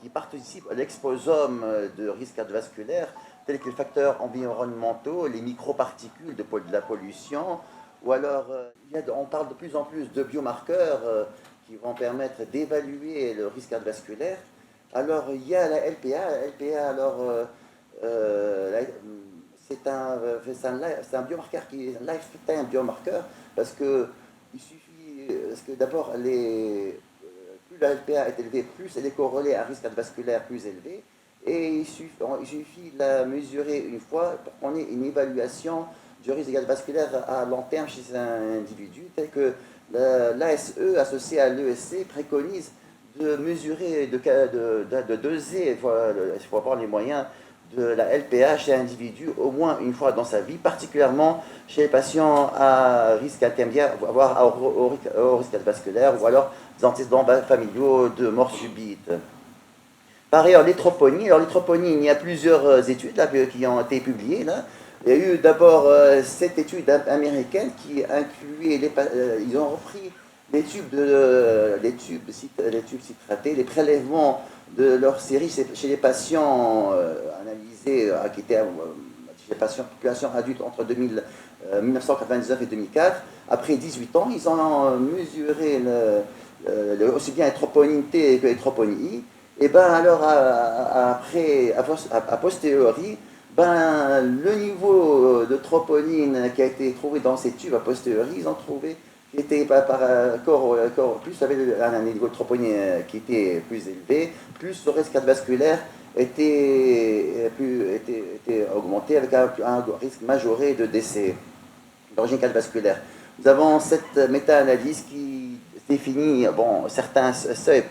qui participent à l'exposome de risques cardiovasculaires, tels que les facteurs environnementaux, les microparticules de la pollution, ou alors on parle de plus en plus de biomarqueurs qui vont permettre d'évaluer le risque cardiovasculaire. Alors il y a la LPA. La LPA, alors c'est un biomarqueur qui est un lifetime biomarqueur parce que il suffit, parce que d'abord plus la LPA est élevée, plus elle est corrélée à un risque cardiovasculaire plus élevé. Et il suffit de la mesurer une fois pour qu'on ait une évaluation du risque cardiovasculaire à long terme chez un individu, tel que l'ASE associé à l'ESC préconise de mesurer, de doser, il faut avoir les moyens de la LPA chez un individu au moins une fois dans sa vie, particulièrement chez les patients à risque intermédiaire, voire au risque cardiovasculaire, ou alors des antécédents familiaux de mort subite. Par ailleurs, les troponies. Alors, les troponies, il y a plusieurs études là, qui ont été publiées. Là. Il y a eu d'abord cette étude américaine qui incluait, ils ont repris les tubes citratés, les prélèvements de leur série chez les patients analysés, qui étaient chez les patients population adulte entre 1999 et 2004. Après 18 ans, ils ont mesuré aussi bien les troponines T que les troponines I. Et ben alors après, a posteriori, ben, le niveau de troponine qui a été trouvé dans ces tubes a posteriori, ils ont trouvé qui était plus avait un niveau de troponine qui était plus élevé, plus le risque cardiovasculaire était augmenté avec un risque majoré de décès d'origine cardiovasculaire. Nous avons cette méta-analyse qui définit certains seuils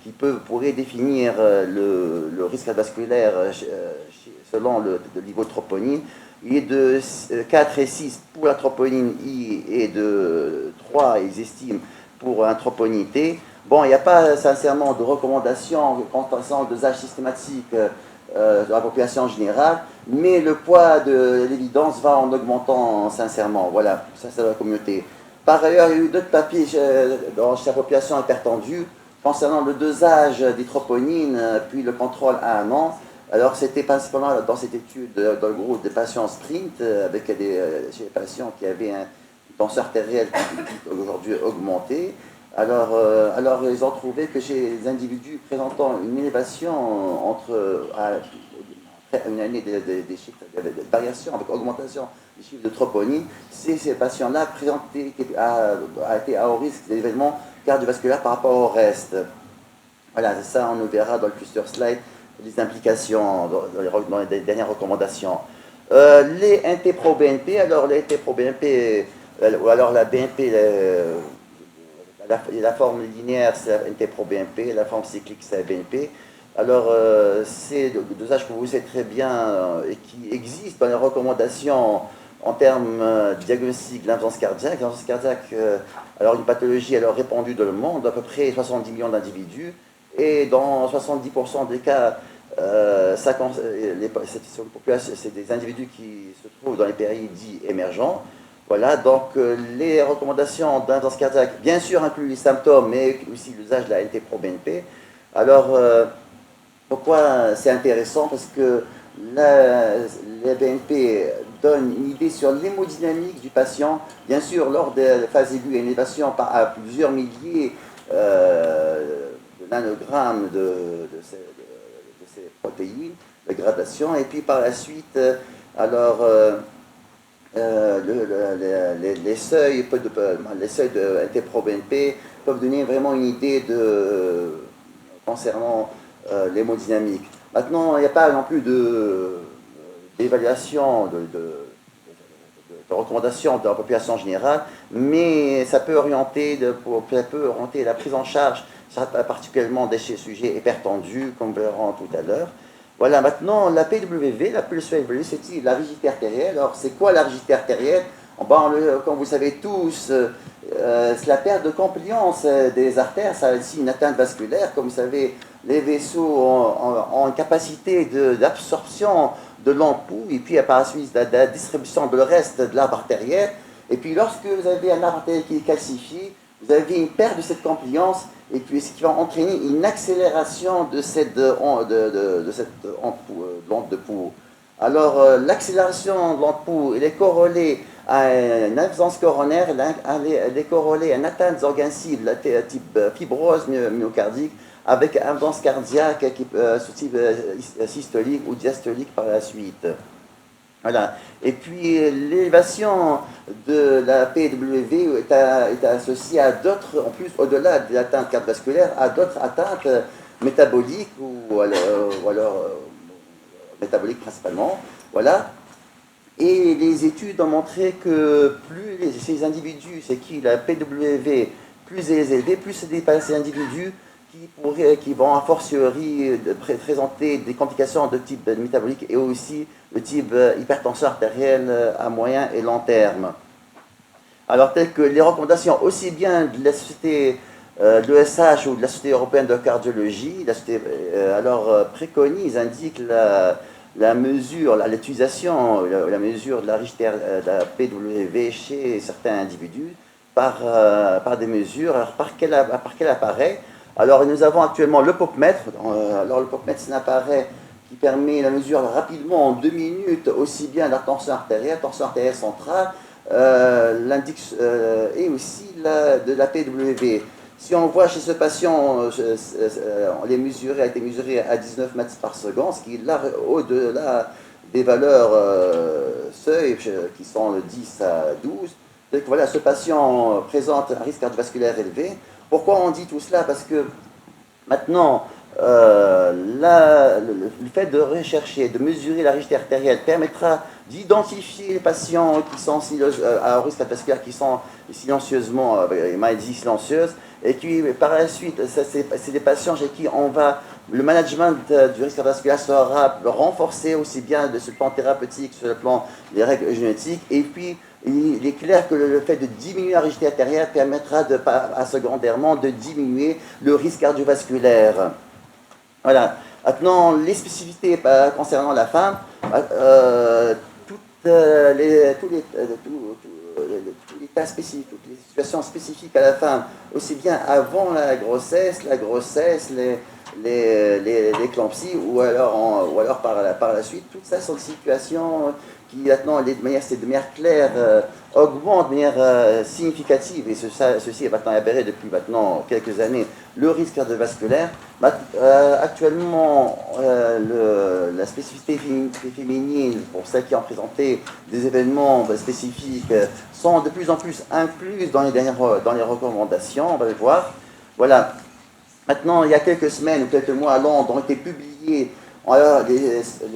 qui pourraient définir le risque cardiovasculaire selon le niveau de troponine. Il est de 4 et 6 pour la troponine I et de 3, ils estiment, pour un troponine T. Bon, il n'y a pas sincèrement de recommandations concernant le dosage systématique de la population générale, mais le poids de l'évidence va en augmentant sincèrement. Voilà, ça c'est la communauté. Par ailleurs, il y a eu d'autres papiers dans la population hypertendue concernant le dosage des troponines, puis le contrôle à un an. Alors, c'était principalement dans cette étude, dans le groupe des patients sprint, chez les patients qui avaient une tension artérielle qui aujourd'hui augmentée. Alors, ils ont trouvé que chez les individus présentant une élévation une année des chiffres de variation avec augmentation des chiffres de troponine, ces patients-là été à haut risque d'événements cardiovasculaires par rapport au reste. Voilà, ça, on le verra dans le futur slide, les implications dans les dernières recommandations. Les NT-proBNP, alors les NT-proBNP, ou alors la BNP, la forme linéaire, c'est la NT-proBNP, la forme cyclique, c'est la BNP. Alors, c'est le dosage que vous savez très bien et qui existe dans les recommandations en termes de diagnostic de l'insuffisance cardiaque. L'insuffisance cardiaque, alors une pathologie alors répandue dans le monde, à peu près 70 millions d'individus, et dans 70% des cas, c'est des individus qui se trouvent dans les pays dits émergents. Voilà, donc les recommandations d'insuffisance cardiaque, bien sûr, incluent les symptômes, mais aussi l'usage de la NT-proBNP. Alors, pourquoi c'est intéressant? Parce que la BNP donne une idée sur l'hémodynamique du patient. Bien sûr, lors de la phase aiguë, il y a une élévation à plusieurs milliers de nanogrammes de ces protéines, de gradation. Et puis par la suite, alors, les seuils de NT-proBNP peuvent donner vraiment une idée concernant l'hémodynamique. Maintenant, il n'y a pas non plus d'évaluation, de recommandations de la population générale, mais ça peut orienter la prise en charge, particulièrement des sujets hypertendus, comme nous verrons tout à l'heure. Voilà, maintenant, la PWV, la pulse wave velocity, c'est la rigidité artérielle. Alors, c'est quoi la rigidité artérielle? Comme vous savez tous, c'est la perte de compliance des artères, ça a aussi une atteinte vasculaire. Comme vous savez, les vaisseaux ont une capacité d'absorption de l'ampoule, et puis par la suite de la distribution de le reste de l'arbre artériel. Et puis lorsque vous avez un arbre artériel qui est calcifié, vous avez une perte de cette compliance, et puis ce qui va entraîner une accélération de cette onde de pouls. Alors, l'accélération de l'onde pouls, elle est corrélée à une absence coronaire, elle est corrélée à une atteinte des organes cibles, type fibrose myocardique, avec absence cardiaque sous type systolique ou diastolique par la suite. Voilà. Et puis l'élévation de la PW est associée à d'autres, en plus, au-delà de l'atteinte cardiovasculaire, à d'autres atteintes métaboliques ou alors métaboliques principalement. Voilà. Et les études ont montré que plus ces individus, c'est qui la PW plus est élevée, plus c'est ces individus qui vont a fortiori présenter des complications de type métabolique et aussi de type hypertension artérielle à moyen et long terme. Alors, telles que les recommandations aussi bien de la société de l'ESH ou de la Société européenne de cardiologie, préconise, indique la mesure, l'utilisation, la mesure de la Richter, de la PW chez certains individus par des mesures. Alors, par quel appareil? Alors, nous avons actuellement le POPmètre. Alors, le POPmètre, c'est un appareil qui permet la mesure rapidement en 2 minutes, aussi bien la tension artérielle centrale, l'index et aussi de la PW. Si on voit chez ce patient, on a été mesuré à 19 mètres par seconde, ce qui est là au-delà des valeurs seuil, qui sont de 10 à 12. Donc voilà, ce patient présente un risque cardiovasculaire élevé. Pourquoi on dit tout cela? Parce que maintenant, le fait de rechercher, de mesurer la Richter artérielle permettra d'identifier les patients qui sont à risque cardiovasculaire, qui sont silencieusement, maladies silencieuses, et puis par la suite, c'est des patients chez qui le management du risque cardiovasculaire sera renforcé aussi bien sur le plan thérapeutique, sur le plan des règles génétiques, et puis il est clair que le fait de diminuer la rigidité artérielle permettra secondairement de diminuer le risque cardiovasculaire. Voilà. Maintenant, les spécificités concernant la femme, tous les cas spécifiques, toutes les situations spécifiques à la femme, aussi bien avant la grossesse, l'éclampsie ou alors par la suite, toutes ça sont des situations qui maintenant, de manière claire, augmentent de manière significative, et ceci est maintenant avéré depuis maintenant quelques années, le risque cardiovasculaire. Actuellement, la spécificité féminine, pour celles qui ont présenté des événements spécifiques, sont de plus en plus incluses dans les recommandations, on va le voir. Voilà. Maintenant, il y a quelques semaines ou quelques mois à Londres, ont été publiées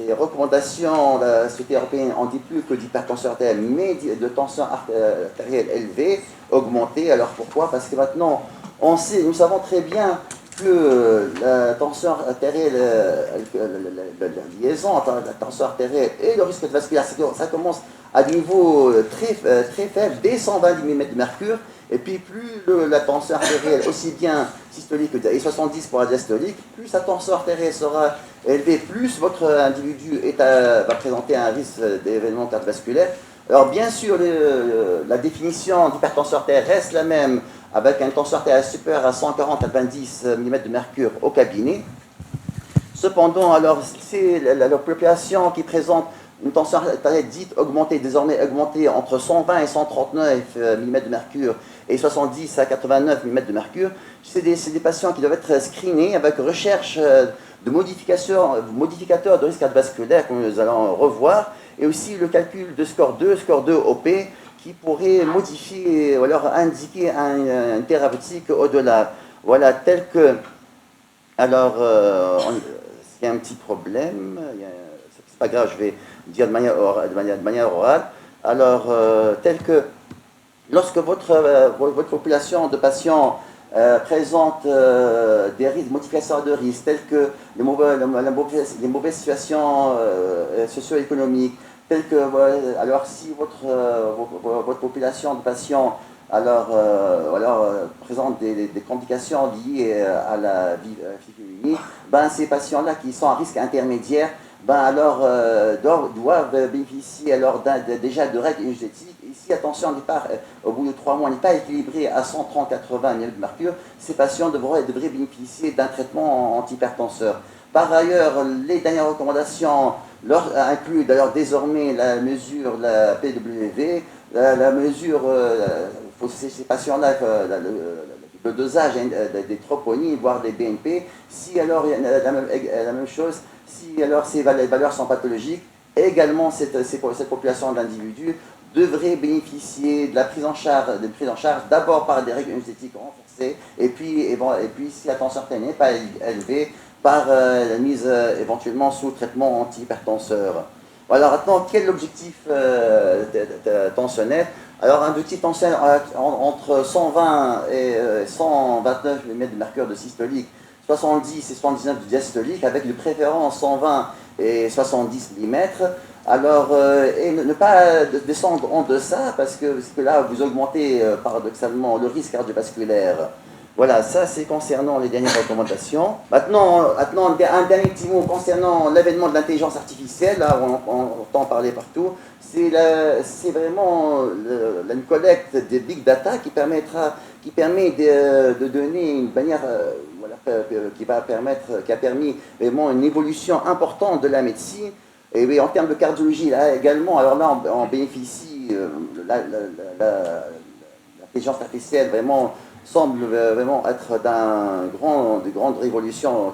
les recommandations de la Société européenne. On ne dit plus que d'hypertension artérielle, mais de tension artérielle élevée, augmentée. Alors pourquoi? Parce que maintenant, nous savons très bien que la tension artérielle, la liaison entre la tension artérielle et le risque cardiovasculaire, ça commence à des niveaux très faibles, dès 120 mm de mercure. Et puis plus la tension artérielle, aussi bien systolique et 70 pour la diastolique, plus la tension artérielle sera élevée, plus votre individu va présenter un risque d'événement cardiovasculaire. Alors bien sûr, la définition d'hypertension artérielle reste la même, avec une tension artérielle supérieure à 140 à 90 mm de mercure au cabinet. Cependant, alors c'est la population qui présente une tension artérielle dite augmentée, désormais augmentée entre 120 et 139 mm de mercure et 70 à 89 mm de mercure, c'est des patients qui doivent être screenés avec recherche de modificateurs de risque cardiovasculaire que nous allons revoir, et aussi le calcul de score 2 OP, qui pourrait modifier ou alors indiquer un thérapeutique au-delà. Voilà, tel que... Alors, il y a un petit problème, c'est pas grave, je vais dire de manière orale. Alors, tel que lorsque votre population de patients présente des risques, modifications de risques, tels que les mauvaises situations socio-économiques, telles que, alors si votre population de patients présente des complications liées à la vie féminine, ces patients-là qui sont à risque intermédiaire, ben alors doivent bénéficier alors déjà de règles énergétiques. Ici, attention, au bout de 3 mois, on n'est pas équilibré à 130-80 mm de mercure. Ces patients devraient bénéficier d'un traitement antihypertenseur. Par ailleurs, les dernières recommandations incluent d'ailleurs désormais la mesure, la PWV, la mesure, pour ces patients-là, le dosage des troponines, voire des BNP. Si alors il y a la même chose, si alors ces valeurs sont pathologiques, également cette population d'individus devrait bénéficier de la prise en charge, d'abord par des règles énergétiques renforcées, et puis si la tension artérielle n'est pas élevée, par la mise éventuellement sous traitement antihypertenseur. Alors maintenant, quel est l'objectif tensionnel? Alors un objectif tensionnel entre 120 et 129 mm de mercure de systolique, 70 et 79 de diastolique, avec de préférence 120 et 70 mm. Alors, et ne pas descendre en deçà, parce que là, vous augmentez paradoxalement le risque cardiovasculaire. Voilà, ça c'est concernant les dernières recommandations. Maintenant, un dernier petit mot concernant l'avènement de l'intelligence artificielle, là on entend parler partout. C'est vraiment une collecte des big data qui permet de donner une manière, qui a permis vraiment une évolution importante de la médecine. Et oui, en termes de cardiologie, là également, alors là on bénéficie, l'intelligence artificielle vraiment semble vraiment être de grandes révolutions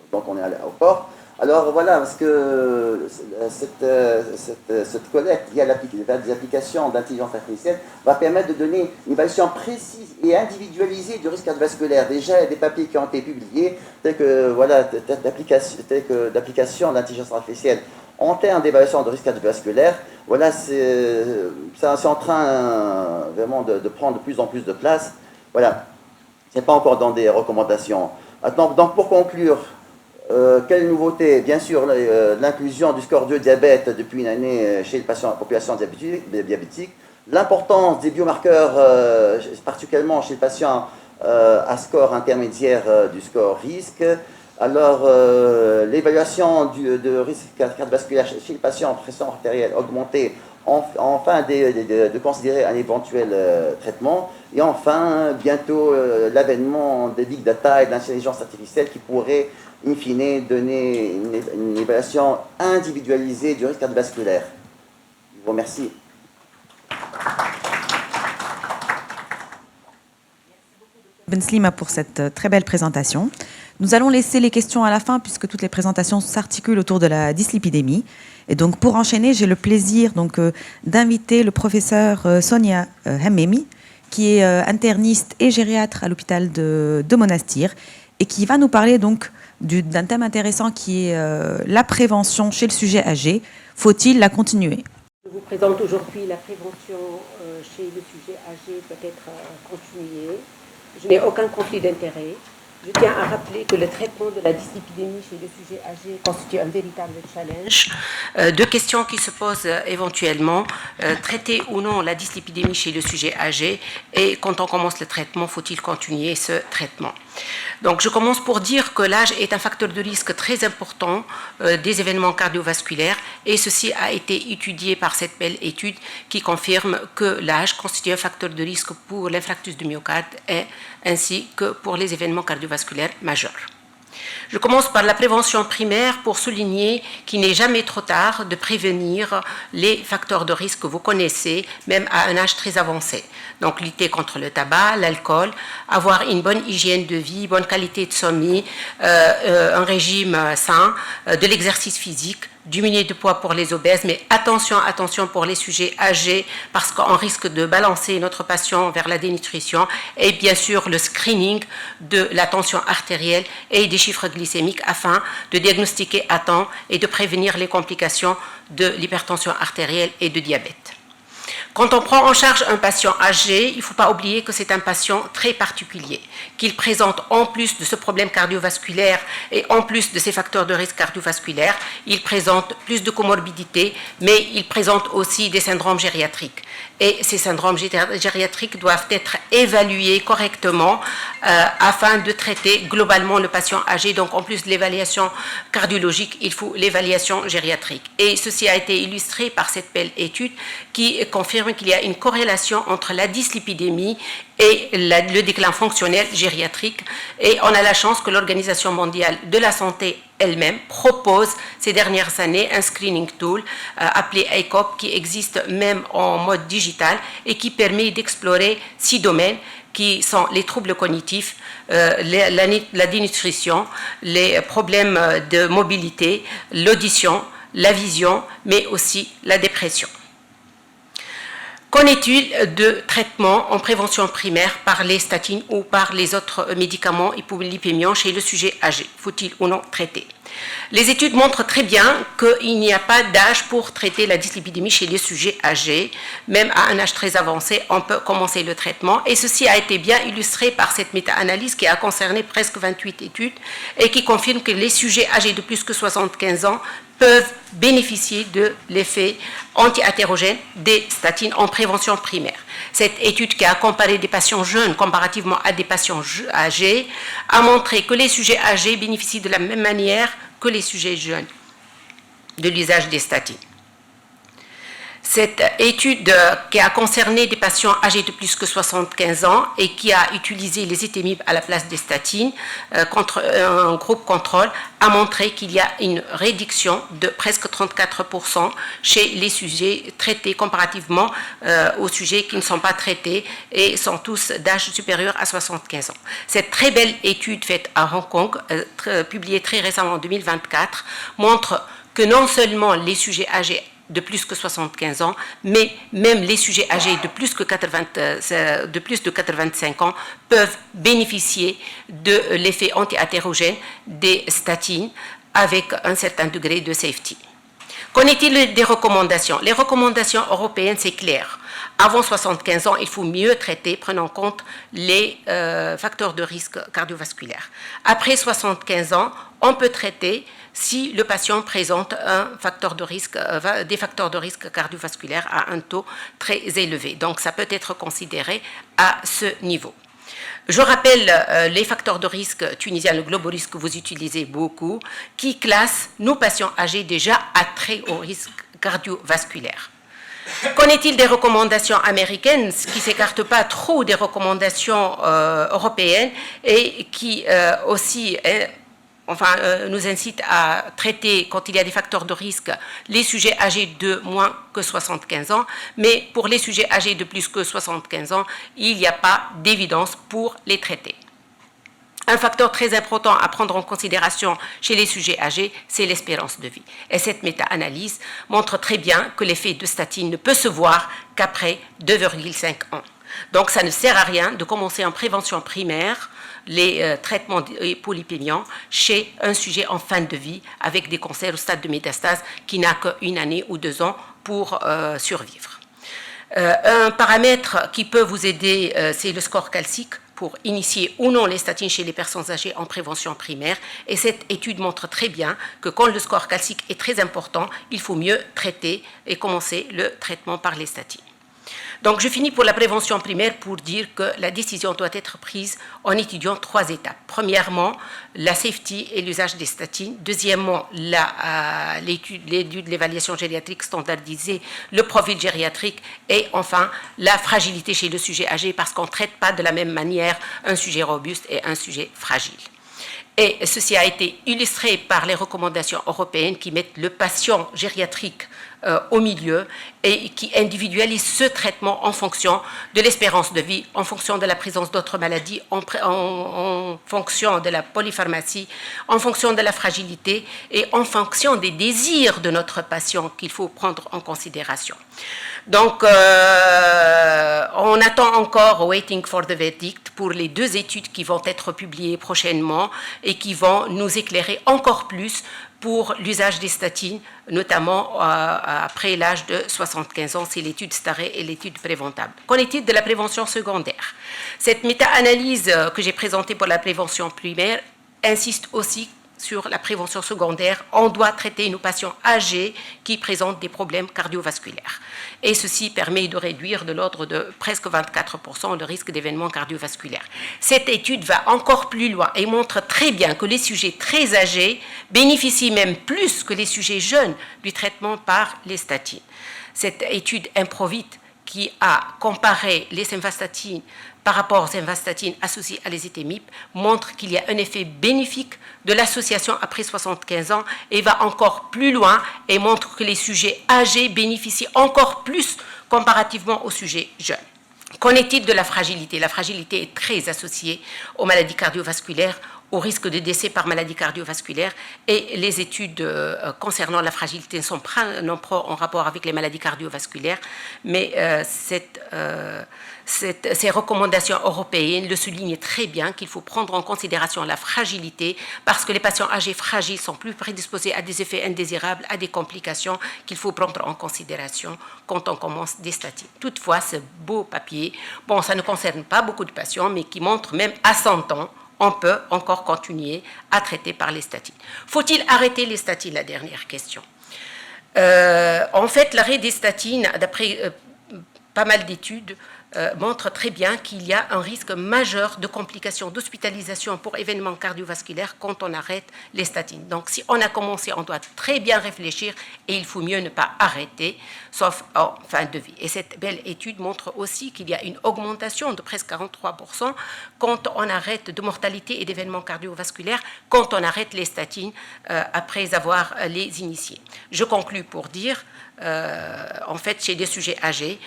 dont on est au port. Alors voilà, parce que cette collecte via des applications d'intelligence artificielle va permettre de donner une évaluation précise et individualisée du risque cardiovasculaire. Déjà, il y a des papiers qui ont été publiés, tels que d'application d'intelligence artificielle en termes d'évaluation de risque cardiovasculaire. Voilà, c'est en train vraiment de prendre de plus en plus de place. Voilà, ce n'est pas encore dans des recommandations. Maintenant, donc pour conclure, quelle nouveauté? Bien sûr, l'inclusion du score 2 diabète depuis une année chez la population diabétique. L'importance des biomarqueurs, particulièrement chez le patient à score intermédiaire du score risque. Alors, l'évaluation de risque cardiovasculaire chez le patient en pression artérielle augmentée, enfin de considérer un éventuel traitement. Et enfin, bientôt, l'avènement des big data et de l'intelligence artificielle qui pourrait, in fine, donner une évaluation individualisée du risque cardiovasculaire. Je vous remercie. Ben Slima pour cette très belle présentation. Nous allons laisser les questions à la fin puisque toutes les présentations s'articulent autour de la dyslipidémie. Et donc pour enchaîner, j'ai le plaisir d'inviter le professeur Sonia Hemmemi, qui est interniste et gériatre à l'hôpital de Monastir et qui va nous parler donc d'un thème intéressant qui est la prévention chez le sujet âgé. Faut-il la continuer? Je vous présente aujourd'hui la prévention chez le sujet âgé peut être continuée. Je n'ai aucun conflit d'intérêt. Je tiens à rappeler que le traitement de la dyslipidémie chez les sujets âgés constitue un véritable challenge. Deux questions qui se posent éventuellement. Traiter ou non la dyslipidémie chez le sujet âgé et quand on commence le traitement, faut-il continuer ce traitement? Donc je commence pour dire que l'âge est un facteur de risque très important des événements cardiovasculaires et ceci a été étudié par cette belle étude qui confirme que l'âge constitue un facteur de risque pour l'infarctus du myocarde et ainsi que pour les événements cardiovasculaires majeurs. Je commence par la prévention primaire pour souligner qu'il n'est jamais trop tard de prévenir les facteurs de risque que vous connaissez, même à un âge très avancé. Donc lutter contre le tabac, l'alcool, avoir une bonne hygiène de vie, bonne qualité de sommeil, un régime sain, de l'exercice physique, diminuer de poids pour les obèses, mais attention pour les sujets âgés parce qu'on risque de balancer notre patient vers la dénutrition et bien sûr le screening de la tension artérielle et des chiffres glycémiques afin de diagnostiquer à temps et de prévenir les complications de l'hypertension artérielle et de diabète. Quand on prend en charge un patient âgé, il ne faut pas oublier que c'est un patient très particulier, qu'il présente en plus de ce problème cardiovasculaire et en plus de ces facteurs de risque cardiovasculaire, il présente plus de comorbidités, mais il présente aussi des syndromes gériatriques. Et ces syndromes gériatriques doivent être évalués correctement afin de traiter globalement le patient âgé. Donc, en plus de l'évaluation cardiologique, il faut l'évaluation gériatrique. Et ceci a été illustré par cette belle étude qui confirme qu'il y a une corrélation entre la dyslipidémie et le déclin fonctionnel gériatrique. Et on a la chance que l'Organisation mondiale de la santé elle-même propose ces dernières années un screening tool appelé ACOP qui existe même en mode digital et qui permet d'explorer 6 domaines qui sont les troubles cognitifs, la dénutrition, les problèmes de mobilité, l'audition, la vision, mais aussi la dépression. Qu'en est-il de traitement en prévention primaire par les statines ou par les autres médicaments hypolipémiants chez le sujet âgé? Faut-il ou non traiter? Les études montrent très bien qu'il n'y a pas d'âge pour traiter la dyslipidémie chez les sujets âgés. Même à un âge très avancé, on peut commencer le traitement. Et ceci a été bien illustré par cette méta-analyse qui a concerné presque 28 études et qui confirme que les sujets âgés de plus que 75 ans peuvent bénéficier de l'effet anti-athérogène des statines en prévention primaire. Cette étude qui a comparé des patients jeunes comparativement à des patients âgés a montré que les sujets âgés bénéficient de la même manière que les sujets jeunes de l'usage des statines. Cette étude qui a concerné des patients âgés de plus que 75 ans et qui a utilisé les étémib à la place des statines contre un groupe contrôle a montré qu'il y a une réduction de presque 34% chez les sujets traités comparativement aux sujets qui ne sont pas traités et sont tous d'âge supérieur à 75 ans. Cette très belle étude faite à Hong Kong, publiée très récemment en 2024, montre que non seulement les sujets âgés de plus que 75 ans, mais même les sujets âgés de plus de 85 ans peuvent bénéficier de l'effet anti-athérogène des statines avec un certain degré de safety. Qu'en est-il des recommandations? Les recommandations européennes, c'est clair. Avant 75 ans, il faut mieux traiter, prenant en compte les facteurs de risque cardiovasculaire. Après 75 ans, on peut traiter si le patient présente des facteurs de risque cardiovasculaire à un taux très élevé. Donc, ça peut être considéré à ce niveau. Je rappelle les facteurs de risque tunisiens, le Globoris que vous utilisez beaucoup, qui classe nos patients âgés déjà à très haut risque cardiovasculaire. Qu'en est-il des recommandations américaines qui ne s'écartent pas trop des recommandations européennes et qui aussi nous incite à traiter, quand il y a des facteurs de risque, les sujets âgés de moins que 75 ans, mais pour les sujets âgés de plus que 75 ans, il n'y a pas d'évidence pour les traiter. Un facteur très important à prendre en considération chez les sujets âgés, c'est l'espérance de vie. Et cette méta-analyse montre très bien que l'effet de statine ne peut se voir qu'après 2,5 ans. Donc, ça ne sert à rien de commencer en prévention primaire les traitements hypolipémiants chez un sujet en fin de vie avec des cancers au stade de métastase qui n'a qu'une année ou 2 ans pour survivre. Un paramètre qui peut vous aider, c'est le score calcique pour initier ou non les statines chez les personnes âgées en prévention primaire. Et cette étude montre très bien que quand le score calcique est très important, il faut mieux traiter et commencer le traitement par les statines. Donc, je finis pour la prévention primaire pour dire que la décision doit être prise en étudiant 3 étapes. Premièrement, la safety et l'usage des statines. Deuxièmement, l'étude de l'évaluation gériatrique standardisée, le profil gériatrique. Et enfin, la fragilité chez le sujet âgé parce qu'on ne traite pas de la même manière un sujet robuste et un sujet fragile. Et ceci a été illustré par les recommandations européennes qui mettent le patient gériatrique au milieu et qui individualisent ce traitement en fonction de l'espérance de vie, en fonction de la présence d'autres maladies, en fonction de la polypharmacie, en fonction de la fragilité et en fonction des désirs de notre patient qu'il faut prendre en considération. Donc, on attend encore Waiting for the Verdict pour les 2 études qui vont être publiées prochainement et qui vont nous éclairer encore plus pour l'usage des statines, notamment après l'âge de 75 ans. C'est l'étude STARE et l'étude préventable. Qu'en est-il de la prévention secondaire? Cette méta-analyse que j'ai présentée pour la prévention primaire insiste aussi sur la prévention secondaire. On doit traiter nos patients âgés qui présentent des problèmes cardiovasculaires. Et ceci permet de réduire de l'ordre de presque 24% le risque d'événements cardiovasculaires. Cette étude va encore plus loin et montre très bien que les sujets très âgés bénéficient même plus que les sujets jeunes du traitement par les statines. Cette étude Improvit qui a comparé les simvastatines par rapport aux simvastatines associées à l'ézetimibe montre qu'il y a un effet bénéfique de l'association après 75 ans et va encore plus loin et montre que les sujets âgés bénéficient encore plus comparativement aux sujets jeunes. Qu'en est-il de la fragilité? La fragilité est très associée aux maladies cardiovasculaires, au risque de décès par maladie cardiovasculaire, et les études concernant la fragilité sont en rapport avec les maladies cardiovasculaires, mais ces recommandations européennes le soulignent très bien qu'il faut prendre en considération la fragilité parce que les patients âgés fragiles sont plus prédisposés à des effets indésirables, à des complications qu'il faut prendre en considération quand on commence des statines. Toutefois, ce beau papier, bon, ça ne concerne pas beaucoup de patients, mais qui montre même à 100 ans, on peut encore continuer à traiter par les statines. Faut-il arrêter les statines? La dernière question. En fait, l'arrêt des statines, d'après pas mal d'études, montre très bien qu'il y a un risque majeur de complications d'hospitalisation pour événements cardiovasculaires quand on arrête les statines. Donc, si on a commencé, on doit très bien réfléchir et il faut mieux ne pas arrêter, sauf en fin de vie. Et cette belle étude montre aussi qu'il y a une augmentation de presque 43% quand on arrête de mortalité et d'événements cardiovasculaires, quand on arrête les statines après avoir les initiés. Je conclus pour dire, en fait, chez des sujets âgés,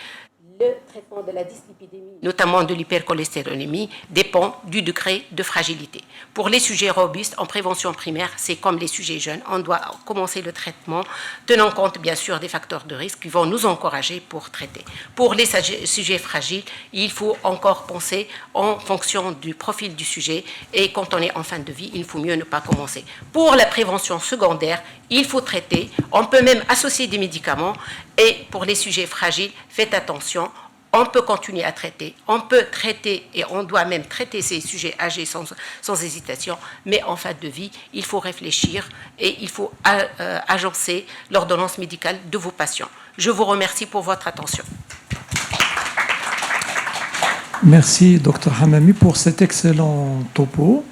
le traitement de la dyslipidémie, notamment de l'hypercholestérolémie, dépend du degré de fragilité. Pour les sujets robustes, en prévention primaire, c'est comme les sujets jeunes. On doit commencer le traitement tenant compte, bien sûr, des facteurs de risque qui vont nous encourager pour traiter. Pour les sujets fragiles, il faut encore penser en fonction du profil du sujet et quand on est en fin de vie, il faut mieux ne pas commencer. Pour la prévention secondaire, il faut traiter. On peut même associer des médicaments et pour les sujets fragiles, faites attention. On peut continuer à traiter, on peut traiter et on doit même traiter ces sujets âgés sans hésitation, mais en fin de vie, il faut réfléchir et il faut agencer l'ordonnance médicale de vos patients. Je vous remercie pour votre attention. Merci, Dr Hamami, pour cet excellent topo.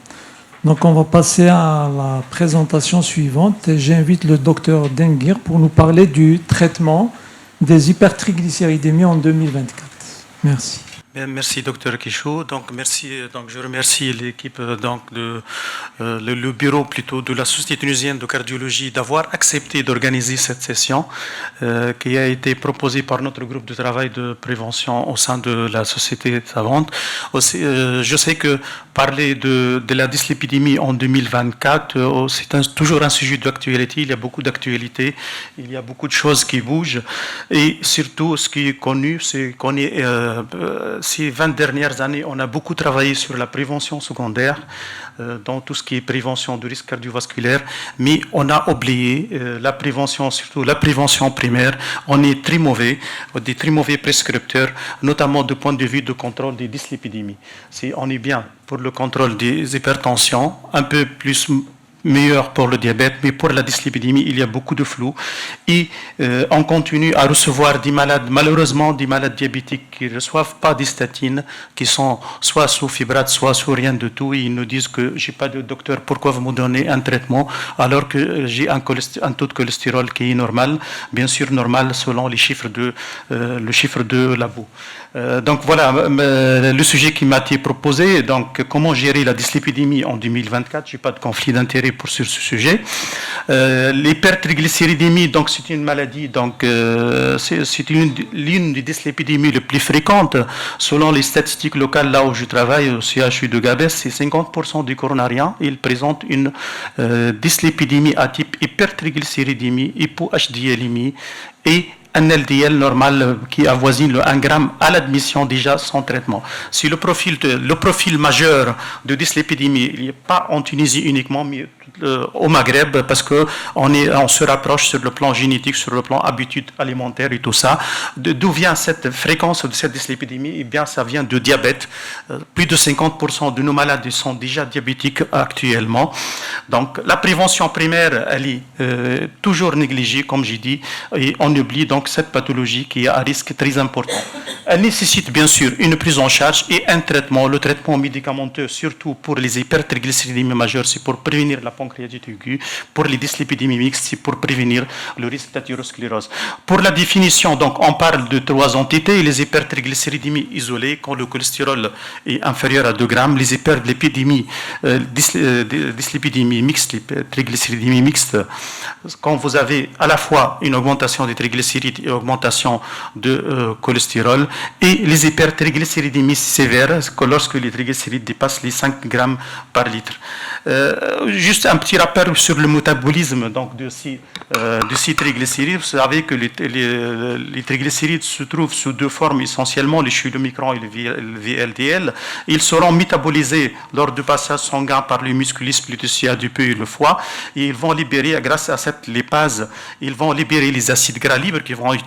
Donc, on va passer à la présentation suivante. J'invite le Dr Denguir pour nous parler du traitement des hypertriglycéridémies en 2024. Merci. Merci Dr Kishou. Donc je remercie l'équipe le bureau plutôt de la Société tunisienne de cardiologie d'avoir accepté d'organiser cette session qui a été proposée par notre groupe de travail de prévention au sein de la société savante. Aussi, je sais que parler de la dyslipidémie en 2024, c'est toujours un sujet d'actualité. Il y a beaucoup d'actualité, il y a beaucoup de choses qui bougent et surtout ce qui est connu, c'est qu'on est ces 20 dernières années, on a beaucoup travaillé sur la prévention secondaire, dans tout ce qui est prévention du risque cardiovasculaire, mais on a oublié la prévention, surtout la prévention primaire. On est très mauvais, des très mauvais prescripteurs, notamment du point de vue de contrôle des dyslipidémies. On est bien pour le contrôle des hypertensions, un peu plus meilleur pour le diabète, mais pour la dyslipidémie, il y a beaucoup de flou. Et on continue à recevoir des malades, malheureusement des malades diabétiques qui ne reçoivent pas des statines, qui sont soit sous fibrate, soit sous rien de tout, et ils nous disent que j'ai pas de docteur, pourquoi vous me donnez un traitement alors que j'ai un taux de cholestérol qui est normal, bien sûr normal selon les chiffres le chiffre de labo. Donc voilà le sujet qui m'a été proposé. Donc comment gérer la dyslipidémie en 2024? J'ai pas de conflit d'intérêt pour ce sujet. L'hypertriglycéridémie, donc c'est une maladie, donc c'est l'une des dyslipidémies les plus fréquentes. Selon les statistiques locales là où je travaille au CHU de Gabès, c'est 50% des coronariens. Ils présentent une dyslipidémie à type hypertriglycéridémie, hypo-HDLémie et un LDL normal qui avoisine le 1 gramme à l'admission déjà sans traitement. Si le profil majeur de dyslipidémie, il n'est pas en Tunisie uniquement, mais au Maghreb, parce qu'on se rapproche sur le plan génétique, sur le plan habitude alimentaire et tout ça. D'où vient cette fréquence de cette dyslipidémie? Eh bien, ça vient de diabète. Plus de 50% de nos malades sont déjà diabétiques actuellement. Donc, la prévention primaire, elle est toujours négligée, comme j'ai dit, et on oublie donc cette pathologie qui est à risque très important. Elle nécessite bien sûr une prise en charge et un traitement. Le traitement médicamenteux, surtout pour les hypertriglycéridémies majeures, c'est pour prévenir la pancréatite aiguë. Pour les dyslipidémies mixtes, c'est pour prévenir le risque d'athérosclérose. Pour la définition, donc, on parle de 3 entités: les hypertriglycéridémies isolées, quand le cholestérol est inférieur à 2 grammes, les hyperlipidémies, dyslipidémies mixtes, les triglycéridémies mixtes, quand vous avez à la fois une augmentation des triglycérides et augmentation de cholestérol, et les hypertriglycéridémies sévères, lorsque les triglycérides dépassent les 5 grammes par litre. Juste un petit rappel sur le métabolisme donc, de ces triglycérides. Vous savez que les triglycérides se trouvent sous 2 formes essentiellement, les chylomicrons et le VLDL. Ils seront métabolisés lors du passage sanguin par le musculus glutécieux adipeux et le foie, et ils vont libérer, grâce à cette lipase, ils vont libérer les acides gras libres qui vont être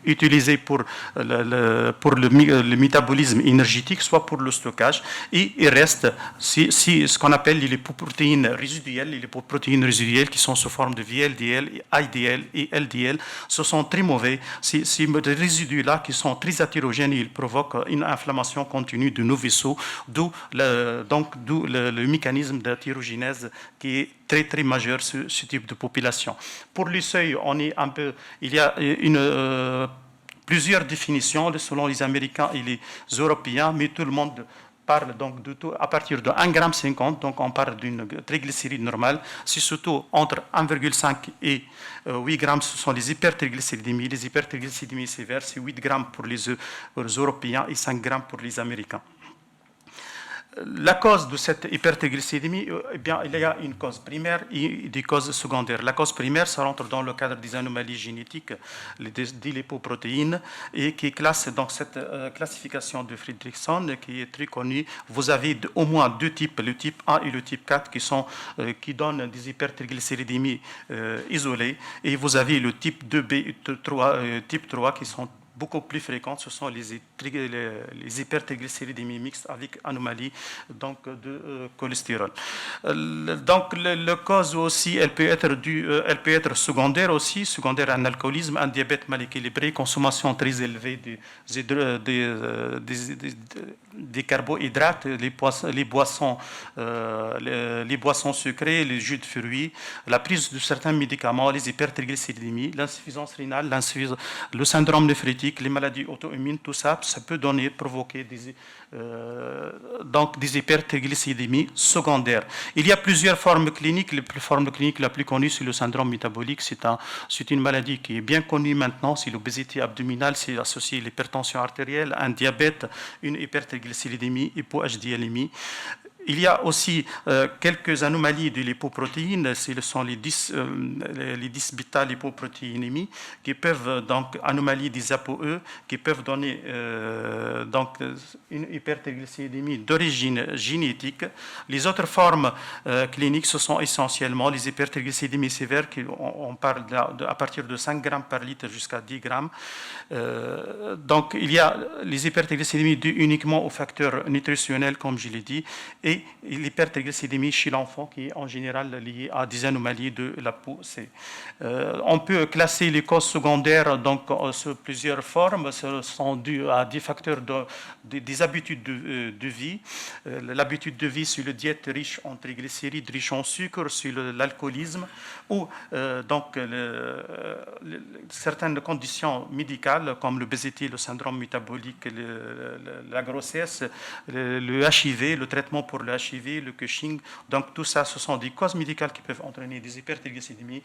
utilisés pour le métabolisme énergétique, soit pour le stockage, et il reste ce qu'on appelle les lipoprotéines résiduelles. Les lipoprotéines résiduelles qui sont sous forme de VLDL, IDL et LDL, ce sont très mauvais. Ces résidus-là qui sont très hétérogènes, ils provoquent une inflammation continue de nos vaisseaux, d'où le mécanisme d'hétérogénèse qui est très très majeur sur ce type de population. Pour le seuil, il y a plusieurs définitions selon les Américains et les Européens, mais tout le monde parle donc de tout à partir de 1,50 g, donc on parle d'une triglycéride normale. C'est surtout entre 1,5 et 8 grammes, ce sont les hypertriglycéridémies. Les hypertriglycéridémies sévères, c'est 8 grammes pour les Européens et 5 grammes pour les Américains. La cause de cette hypertriglycéridémie, eh bien, il y a une cause primaire et des causes secondaires. La cause primaire, ça rentre dans le cadre des anomalies génétiques, des lipoprotéines, et qui classe donc cette classification de Fridrichson, qui est très connue. Vous avez au moins 2 types, le type 1 et le type 4, qui donnent des hypertriglycéridémies isolées, et vous avez le type 2B et type 3 qui sont beaucoup plus fréquentes, ce sont les hypertriglycéridémies mixtes avec anomalie donc, de cholestérol. Donc, la cause aussi, elle peut être secondaire aussi, secondaire à un alcoolisme, un diabète mal équilibré, consommation très élevée des carbohydrates, les boissons sucrées, les jus de fruits, la prise de certains médicaments, les hypertriglycéridémies, l'insuffisance rénale, le syndrome néphritique, les maladies auto-immunes, tout ça, ça peut provoquer des hypertriglycéridémies secondaires. Il y a plusieurs formes cliniques. La forme clinique la plus connue, c'est le syndrome métabolique. C'est une maladie qui est bien connue maintenant. C'est l'obésité abdominale, c'est associé à l'hypertension artérielle, un diabète, une hypertriglycéridémie, hypo-HDLémie. Il y a aussi quelques anomalies de lipoprotéines, ce sont les 10-bêta-lipoprotéinémies, qui peuvent, donc, anomalies des ApoE, qui peuvent donner donc, une hypertriglycéridémie d'origine génétique. Les autres formes cliniques, ce sont essentiellement les hypertriglycéridémies sévères, on parle à partir de 5 grammes par litre jusqu'à 10 grammes. Donc, il y a les hypertriglycéridémies dues uniquement aux facteurs nutritionnels, comme je l'ai dit, et l'hypertriglycéridémie chez l'enfant qui est en général liée à des anomalies de la peau. On peut classer les causes secondaires donc, sur plusieurs formes. Ce sont dus à des facteurs des habitudes de vie. L'habitude de vie, c'est le diète riche en triglycérides, riche en sucre, c'est l'alcoolisme, ou donc certaines conditions médicales comme l'obésité, le syndrome métabolique, la grossesse, le HIV, le traitement pour le HIV, le Cushing. Donc tout ça, ce sont des causes médicales qui peuvent entraîner des hypertriglycéridémies.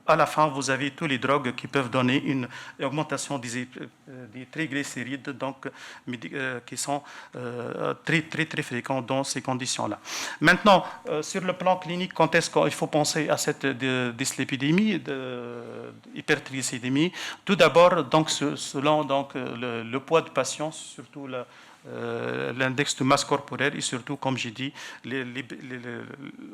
à la fin, vous avez tous les drogues qui peuvent donner une augmentation des triglycérides, donc, qui sont très, très, très fréquents dans ces conditions-là. Maintenant, sur le plan clinique, quand est-ce qu'il faut penser à cette dyslipidémie, hypertriglycédémie? Tout d'abord, donc, selon donc, le poids du patient, surtout l'index de masse corporelle et surtout, comme j'ai dit,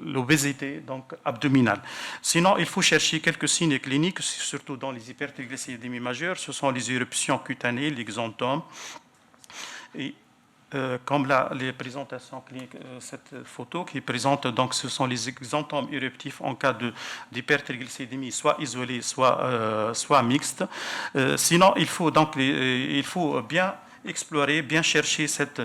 l'obésité donc abdominale. Sinon, il faut chercher quelques signes cliniques, surtout dans les hypertriglycédémies majeures. Ce sont les éruptions cutanées, l'exanthome. Et comme les présentations cliniques, cette photo qui présente, donc, ce sont les exanthomes éruptifs en cas d'hypertriglycédémie, soit isolée, soit mixte. Sinon, il faut bien explorer, bien chercher cette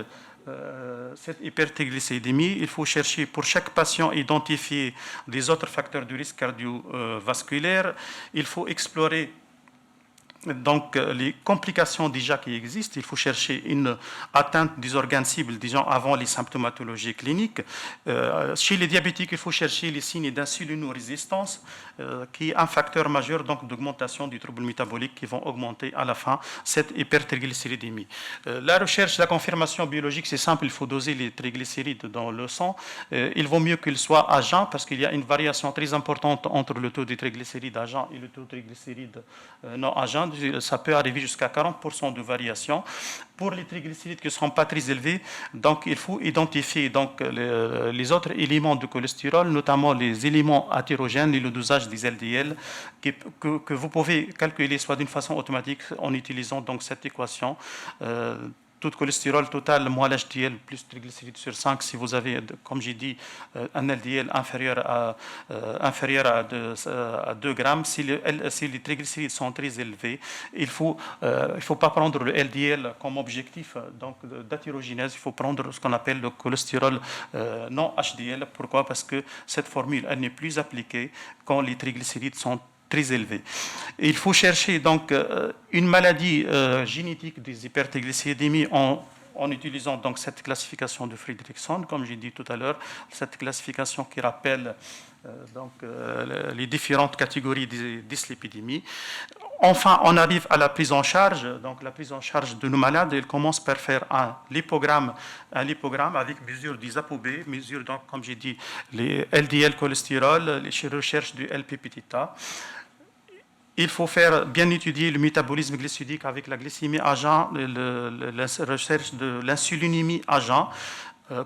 hypertriglycédémie. Il faut chercher pour chaque patient, identifier des autres facteurs de risque cardiovasculaire. Il faut explorer donc les complications déjà qui existent. Il faut chercher une atteinte des organes cibles, disons, avant les symptomatologies cliniques. Chez les diabétiques, il faut chercher les signes d'insulinorésistance, qui est un facteur majeur donc d'augmentation du trouble métabolique qui vont augmenter à la fin cette hypertriglycéridémie. La recherche, la confirmation biologique, c'est simple, il faut doser les triglycérides dans le sang. Il vaut mieux qu'ils soient à jeun parce qu'il y a une variation très importante entre le taux de triglycérides à jeun et le taux de triglycérides non à jeun. Ça peut arriver jusqu'à 40% de variation. Pour les triglycérides qui ne seront pas très élevés, donc il faut identifier donc, les autres éléments de cholestérol, notamment les éléments athérogènes et le dosage des LDL que vous pouvez calculer soit d'une façon automatique en utilisant donc, cette équation. Tout cholestérol total moins l'HDL plus triglycérides sur 5, si vous avez, comme j'ai dit, un LDL inférieur à 2 grammes, si les triglycérides sont très élevés, il faut pas prendre le LDL comme objectif d'athérogénèse, il faut prendre ce qu'on appelle le cholestérol non HDL. Pourquoi? Parce que cette formule, elle n'est plus appliquée quand les triglycérides sont très élevé. Et il faut chercher donc une maladie génétique des hypertriglycédémies en utilisant donc cette classification de Fridrichson, comme j'ai dit tout à l'heure, cette classification qui rappelle les différentes catégories des dyslipidémies. Enfin, on arrive à la prise en charge. Donc, la prise en charge de nos malades, elle commence par faire un lipogramme avec mesure des ApoB, mesure, donc, comme j'ai dit, les LDL cholestérol, les recherches du LP-petit-a. Il faut bien étudier le métabolisme glycémique avec la glycémie à jeun, la recherche de l'insulinémie à jeun,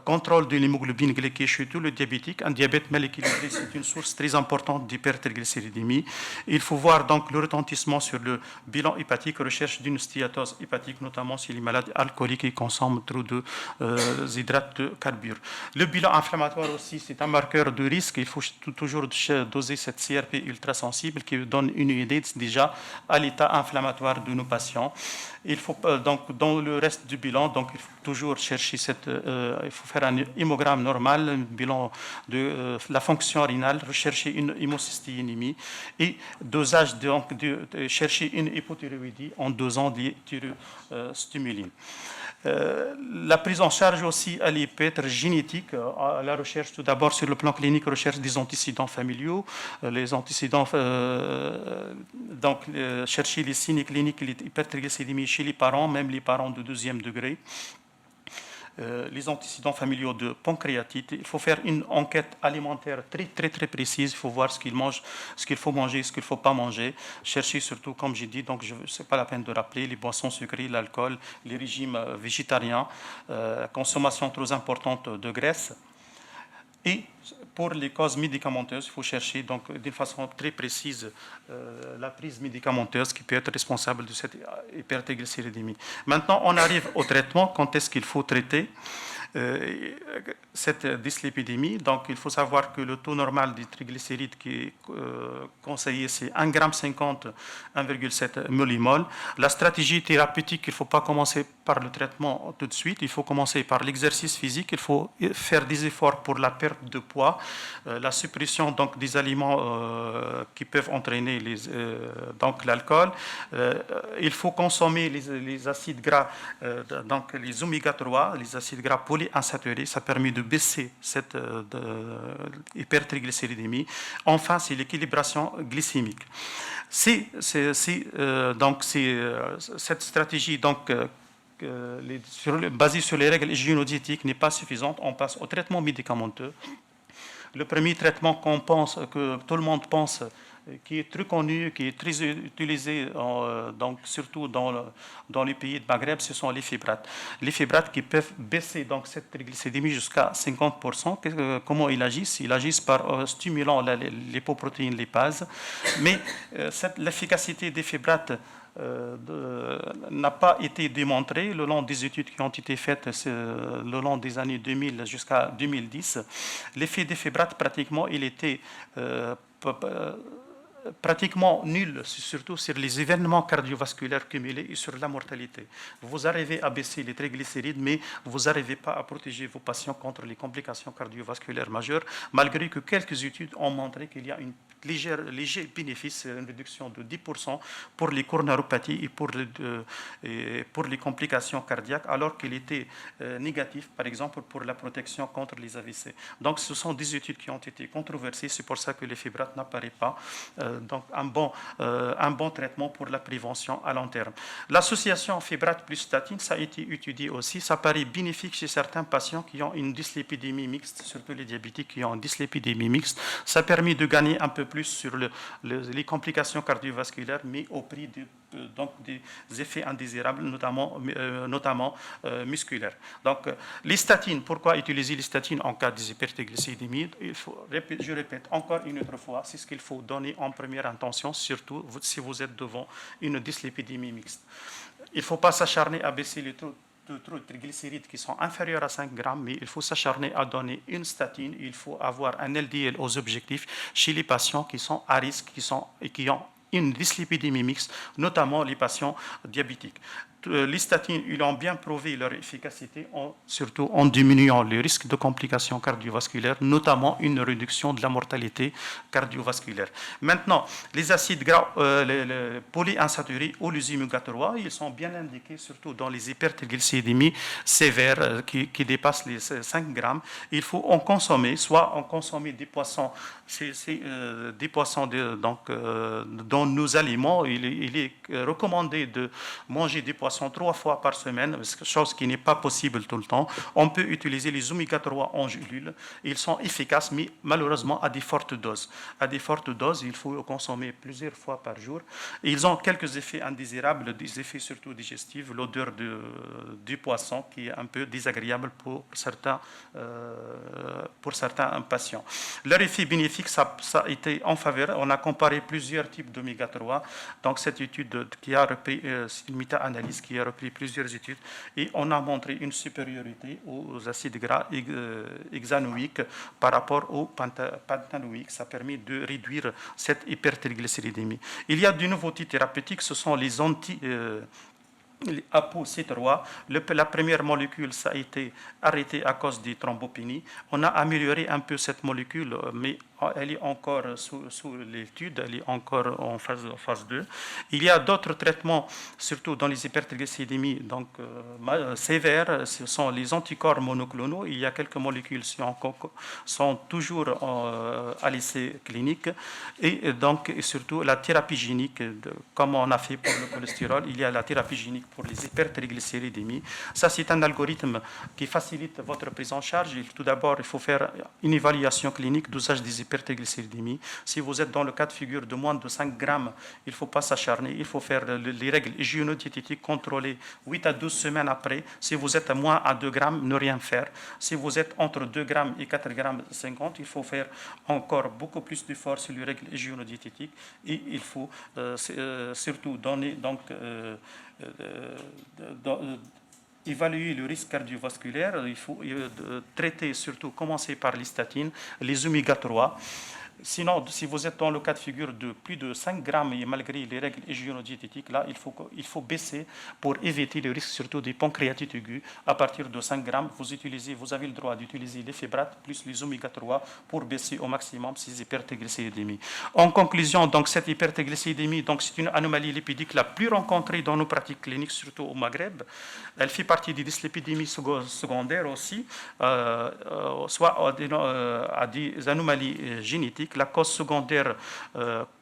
contrôle de l'hémoglobine glyquée chez tout le diabétique. Un diabète mal équilibré, c'est une source très importante d'hypertriglycéridémie. Il faut voir donc le retentissement sur le bilan hépatique, recherche d'une stéatose hépatique, notamment chez les malades alcooliques qui consomment trop d'hydrates de carbure. Le bilan inflammatoire aussi, c'est un marqueur de risque. Il faut toujours doser cette CRP ultrasensible qui donne une idée déjà à l'état inflammatoire de nos patients. Il faut donc dans le reste du bilan, donc il faut toujours chercher il faut faire un hémogramme normal, un bilan de la fonction rénale, rechercher une hémocystéinémie et dosage de chercher une hypothyroïdie en dosant des thyrostymulines. La prise en charge aussi, elle peut être génétique. La recherche, tout d'abord, sur le plan clinique, recherche des antécédents familiaux. Les antécédents, chercher les signes cliniques, l'hypertriglycédémie chez les parents, même les parents de 2e degré. Les antécédents familiaux de pancréatite. Il faut faire une enquête alimentaire très, très, très précise. Il faut voir ce qu'il mange, ce qu'il faut manger, ce qu'il ne faut pas manger. Chercher surtout, comme j'ai dit, donc ce n'est pas la peine de rappeler, les boissons sucrées, l'alcool, les régimes végétariens, consommation trop importante de graisse. Et pour les causes médicamenteuses, il faut chercher donc d'une façon très précise la prise médicamenteuse qui peut être responsable de cette hypertriglycéridémie. Maintenant, on arrive au traitement. Quand est-ce qu'il faut traiter cette dyslipidémie? Donc, il faut savoir que le taux normal des triglycérides qui est conseillé, c'est 1,50 g, 1,7 millimol. La stratégie thérapeutique, il ne faut pas commencer par le traitement tout de suite. Il faut commencer par l'exercice physique. Il faut faire des efforts pour la perte de poids, la suppression donc des aliments qui peuvent entraîner donc l'alcool. Il faut consommer les acides gras, donc les oméga 3, les acides gras polyinsaturés polyinsaturés, ça permet de baisser cette hypertriglycéridémie. Enfin, c'est l'équilibration glycémique. Cette stratégie donc, basée sur les règles hygiéno-diétiques n'est pas suffisante. On passe au traitement médicamenteux. Le premier traitement que tout le monde pense, qui est très connu, qui est très utilisé, donc surtout dans les pays de Maghreb, ce sont les fibrates. Les fibrates qui peuvent baisser donc, cette triglycédémie jusqu'à 50%. Comment ils agissent? Ils agissent par stimulant l'hypoprotéine lipase. Mais l'efficacité des fibrates n'a pas été démontrée le long des études qui ont été faites le long des années 2000 jusqu'à 2010. L'effet des fibrates, pratiquement, il était pratiquement nul, surtout sur les événements cardiovasculaires cumulés et sur la mortalité. Vous arrivez à baisser les triglycérides, mais vous n'arrivez pas à protéger vos patients contre les complications cardiovasculaires majeures, malgré que quelques études ont montré qu'il y a une léger bénéfice, une réduction de 10% pour les coronariopathies et pour les complications cardiaques, alors qu'il était négatif, par exemple, pour la protection contre les AVC. Donc, ce sont des études qui ont été controversées, c'est pour ça que les fibrates n'apparaissent pas. Donc, un bon traitement pour la prévention à long terme. L'association fibrate plus statine, ça a été étudié aussi, ça paraît bénéfique chez certains patients qui ont une dyslipidémie mixte, surtout les diabétiques qui ont une dyslipidémie mixte. Ça permet de gagner un peu plus sur les complications cardiovasculaires, mais au prix donc des effets indésirables, notamment musculaires. Donc, les statines, pourquoi utiliser les statines en cas d'hypertriglycéridémie? Je répète encore une autre fois, c'est ce qu'il faut donner en première intention, surtout si vous êtes devant une dyslipidémie mixte. Il ne faut pas s'acharner à baisser les taux de triglycérides qui sont inférieurs à 5 grammes, mais il faut s'acharner à donner une statine. Il faut avoir un LDL aux objectifs chez les patients qui sont à risque et qui ont une dyslipidémie mixte, notamment les patients diabétiques. Les statines, ils ont bien prouvé leur efficacité, surtout en diminuant le risque de complications cardiovasculaires, notamment une réduction de la mortalité cardiovasculaire. Maintenant, les acides gras les polyinsaturés ou les oméga 3, ils sont bien indiqués, surtout dans les hypertriglycéridémies sévères qui dépassent les 5 grammes. Il faut en consommer, soit en consommer des poissons, des poissons dans nos aliments. Il est recommandé de manger des poissons 3 fois par semaine, chose qui n'est pas possible tout le temps. On peut utiliser les oméga 3 en gélules. Ils sont efficaces, mais malheureusement à des fortes doses. À des fortes doses, il faut consommer plusieurs fois par jour. Ils ont quelques effets indésirables, des effets surtout digestifs, l'odeur du poisson qui est un peu désagréable pour certains patients. Leur effet bénéfique, ça a été en faveur. On a comparé plusieurs types d'oméga 3. Donc cette étude qui a repris, c'est une méta-analyse qui a repris plusieurs études, et on a montré une supériorité aux acides gras hexanoïques par rapport aux pentanoïques. Ça permet de réduire cette hypertriglycéridémie. Il y a de nouveautés thérapeutiques, ce sont les les ApoC3, la première molécule, ça a été arrêté à cause des thrombopénies. On a amélioré un peu cette molécule, mais elle est encore sous l'étude, elle est encore en phase 2. Il y a d'autres traitements, surtout dans les hypertriglycéridémies donc, sévères, ce sont les anticorps monoclonaux. Il y a quelques molécules qui sont toujours à l'essai clinique. Et donc, surtout, la thérapie génique, comme on a fait pour le cholestérol, il y a la thérapie génique pour les hypertriglycéridémies. Ça, c'est un algorithme qui facilite votre prise en charge. Tout d'abord, il faut faire une évaluation clinique d'usage des hypertriglycéridémies. Si vous êtes dans le cas de figure de moins de 5 grammes, il ne faut pas s'acharner. Il faut faire les règles hygiéno-diététiques contrôlées 8 à 12 semaines après. Si vous êtes à moins à 2 grammes, ne rien faire. Si vous êtes entre 2 grammes et 4 grammes 50, il faut faire encore beaucoup plus d'efforts sur les règles hygiéno-diététiques. Et il faut surtout donner évaluer le risque cardiovasculaire. Il faut traiter, surtout commencer par les statines, les oméga 3. Sinon, si vous êtes dans le cas de figure de plus de 5 grammes et malgré les règles hygiéno-diététiques, là, il faut baisser pour éviter le risque surtout des pancréatites aiguës. À partir de 5 grammes, vous avez le droit d'utiliser les fébrates plus les oméga 3 pour baisser au maximum ces hypertriglycéridémies. En conclusion, donc, cette hypertriglycéridémie, donc, c'est une anomalie lipidique la plus rencontrée dans nos pratiques cliniques, surtout au Maghreb. Elle fait partie des dyslipidémies secondaires aussi, soit à des anomalies génétiques. La cause secondaire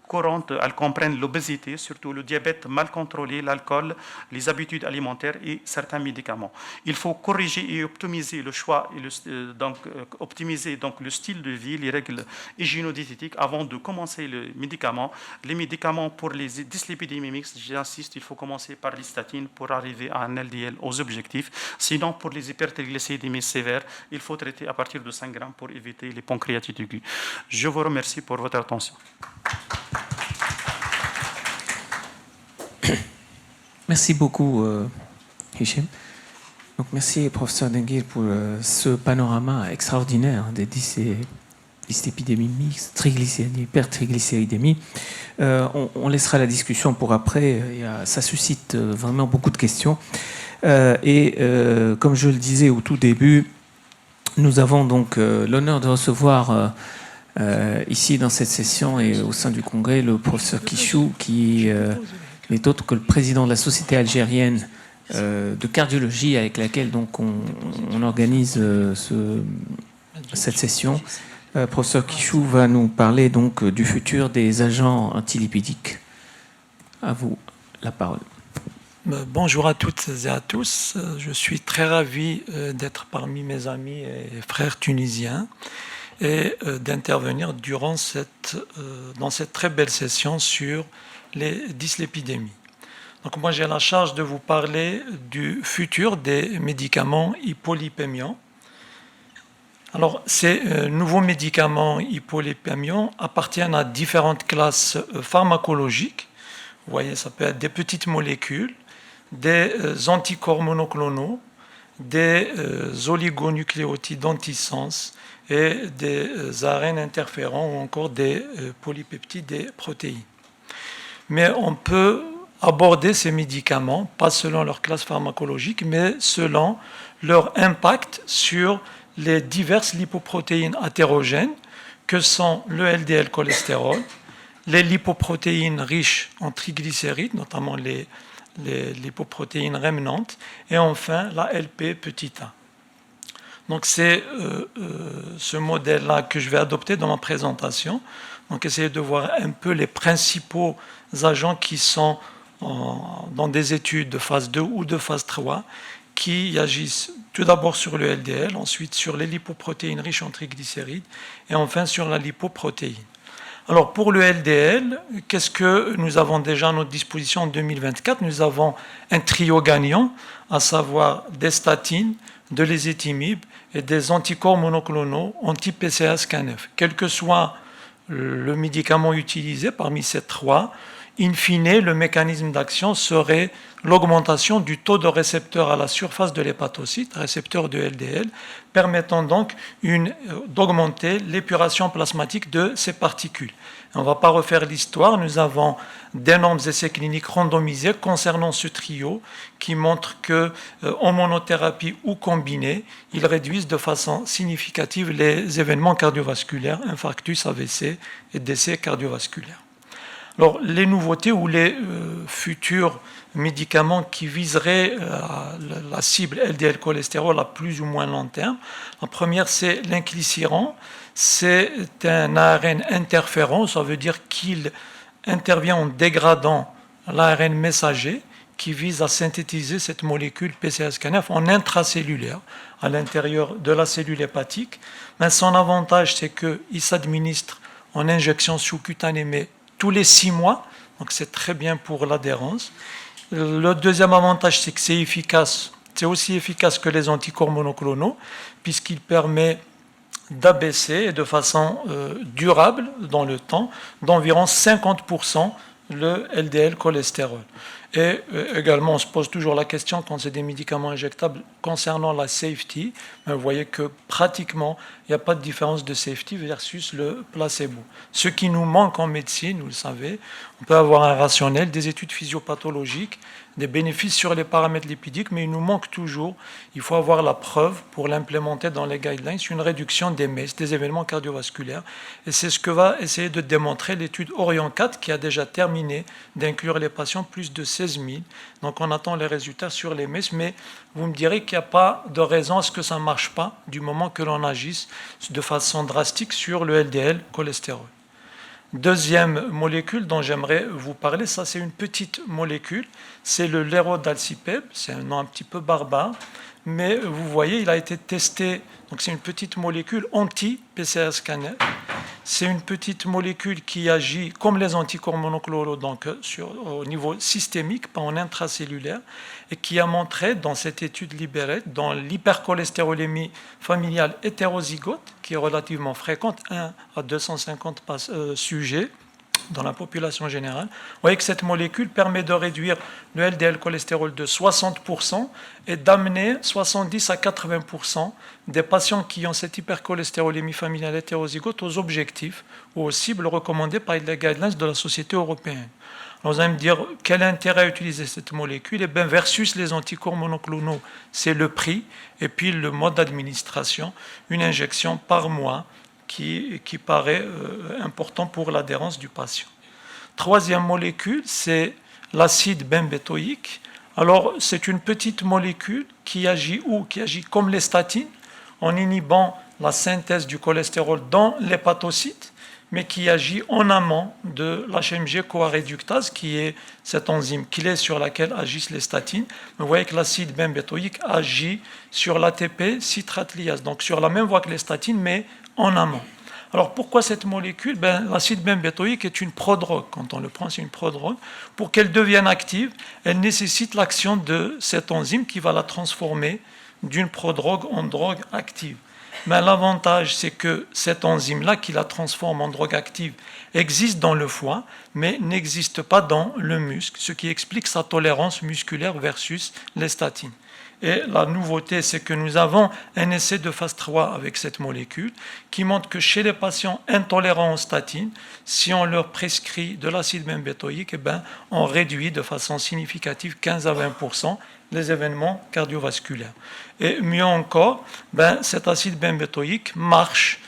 courantes, elles comprennent l'obésité, surtout le diabète mal contrôlé, l'alcool, les habitudes alimentaires et certains médicaments. Il faut corriger et optimiser le choix et optimiser donc le style de vie, les règles hygiéno-diététiques avant de commencer les médicaments. Les médicaments pour les dyslipidémies mixtes, j'insiste, il faut commencer par les statines pour arriver à un LDL aux objectifs. Sinon, pour les hypertriglycéridémies sévères, il faut traiter à partir de 5 grammes pour éviter les pancréatites aiguës. Je vous remercie pour votre attention. Merci beaucoup, Hicham. Donc, merci, professeur Denguir, pour ce panorama extraordinaire des dyslipidémies mixtes, triglycéridémies, hypertriglycéridémies. On laissera la discussion pour après. Ça suscite vraiment beaucoup de questions. Comme je le disais au tout début, nous avons donc l'honneur de recevoir ici dans cette session et au sein du congrès le professeur Kichou, qui n'est autre que le président de la Société algérienne de cardiologie avec laquelle donc on organise cette session. Professeur Kichou va nous parler donc du futur des agents antilipidiques. À vous la parole. Bonjour à toutes et à tous. Je suis très ravi d'être parmi mes amis et frères tunisiens et d'intervenir dans cette très belle session sur les dyslipidémies. Donc moi j'ai la charge de vous parler du futur des médicaments hypolipémiants. Alors ces nouveaux médicaments hypolipémiants appartiennent à différentes classes pharmacologiques. Vous voyez, ça peut être des petites molécules, des anticorps monoclonaux, des oligonucléotides antisens et des ARN interférents ou encore des polypeptides et protéines. Mais on peut aborder ces médicaments, pas selon leur classe pharmacologique, mais selon leur impact sur les diverses lipoprotéines hétérogènes que sont le LDL cholestérol, les lipoprotéines riches en triglycérides, notamment les lipoprotéines rémanentes, et enfin la LP petit a. Donc c'est ce modèle-là que je vais adopter dans ma présentation. Donc essayez de voir un peu les principaux agents qui sont dans des études de phase 2 ou de phase 3 qui agissent tout d'abord sur le LDL, ensuite sur les lipoprotéines riches en triglycérides et enfin sur la lipoprotéine. Alors pour le LDL, qu'est-ce que nous avons déjà à notre disposition en 2024 ? Nous avons un trio gagnant, à savoir des statines, de l'ézetimibe et des anticorps monoclonaux anti-PCSK9. Quel que soit le médicament utilisé parmi ces trois, in fine, le mécanisme d'action serait l'augmentation du taux de récepteur à la surface de l'hépatocyte, récepteur de LDL, permettant donc d'augmenter l'épuration plasmatique de ces particules. On ne va pas refaire l'histoire, nous avons d'énormes essais cliniques randomisés concernant ce trio qui montrent qu'en monothérapie ou combinée, ils réduisent de façon significative les événements cardiovasculaires, infarctus, AVC et décès cardiovasculaires. Alors, les nouveautés ou les futurs médicaments qui viseraient la cible LDL cholestérol à plus ou moins long terme. La première, c'est l'inclisiran. C'est un ARN interférent, ça veut dire qu'il intervient en dégradant l'ARN messager qui vise à synthétiser cette molécule PCSK9 en intracellulaire à l'intérieur de la cellule hépatique. Mais son avantage, c'est qu'il s'administre en injection sous-cutanée, mais tous les 6 mois, donc c'est très bien pour l'adhérence. Le deuxième avantage, c'est que c'est efficace, c'est aussi efficace que les anticorps monoclonaux, puisqu'il permet d'abaisser de façon durable dans le temps d'environ 50% le LDL cholestérol. Et également, on se pose toujours la question, quand c'est des médicaments injectables, concernant la safety. Vous voyez que pratiquement, il n'y a pas de différence de safety versus le placebo. Ce qui nous manque en médecine, vous le savez, on peut avoir un rationnel, des études physiopathologiques, des bénéfices sur les paramètres lipidiques, mais il nous manque toujours, il faut avoir la preuve pour l'implémenter dans les guidelines, une réduction des MES, des événements cardiovasculaires. Et c'est ce que va essayer de démontrer l'étude Orion 4 qui a déjà terminé d'inclure les patients plus de 16 000. Donc on attend les résultats sur les MES, mais vous me direz qu'il n'y a pas de raison à ce que ça ne marche pas du moment que l'on agisse de façon drastique sur le LDL cholestérol. Deuxième molécule dont j'aimerais vous parler, ça c'est une petite molécule, c'est le lérodalcipeb, c'est un nom un petit peu barbare, mais vous voyez, il a été testé, donc c'est une petite molécule anti-PCR scanner. C'est une petite molécule qui agit comme les anticorps monoclonaux, donc au niveau systémique, pas en intracellulaire, et qui a montré dans cette étude libérée, dans l'hypercholestérolémie familiale hétérozygote, qui est relativement fréquente, 1 à 250 sujets dans la population générale, vous voyez que cette molécule permet de réduire le LDL cholestérol de 60% et d'amener 70 à 80% des patients qui ont cette hypercholestérolémie familiale hétérozygote aux objectifs ou aux cibles recommandées par les guidelines de la Société européenne. Alors vous allez me dire, quel intérêt à utiliser cette molécule? Et bien, versus les anticorps monoclonaux, c'est le prix et puis le mode d'administration, une injection par mois, qui paraît important pour l'adhérence du patient. Troisième molécule, c'est l'acide bembétoïque. Alors, c'est une petite molécule qui agit comme les statines, en inhibant la synthèse du cholestérol dans l'hépatocyte, mais qui agit en amont de l'HMG-CoA réductase, qui est cette enzyme clé sur laquelle agissent les statines. Vous voyez que l'acide bembétoïque agit sur l'ATP citrate-lyase, donc sur la même voie que les statines, mais en amont. Alors pourquoi cette molécule? L'acide bembétoïque est une prodrogue. Quand on le prend, c'est une prodrogue. Pour qu'elle devienne active, elle nécessite l'action de cette enzyme qui va la transformer d'une prodrogue en drogue active. Mais l'avantage, c'est que cette enzyme-là, qui la transforme en drogue active, existe dans le foie, mais n'existe pas dans le muscle, ce qui explique sa tolérance musculaire versus les statines. Et la nouveauté, c'est que nous avons un essai de phase 3 avec cette molécule qui montre que chez les patients intolérants aux statines, si on leur prescrit de l'acide bembétoïque, on réduit de façon significative 15 à 20% les événements cardiovasculaires. Et mieux encore, cet acide bembétoïque marche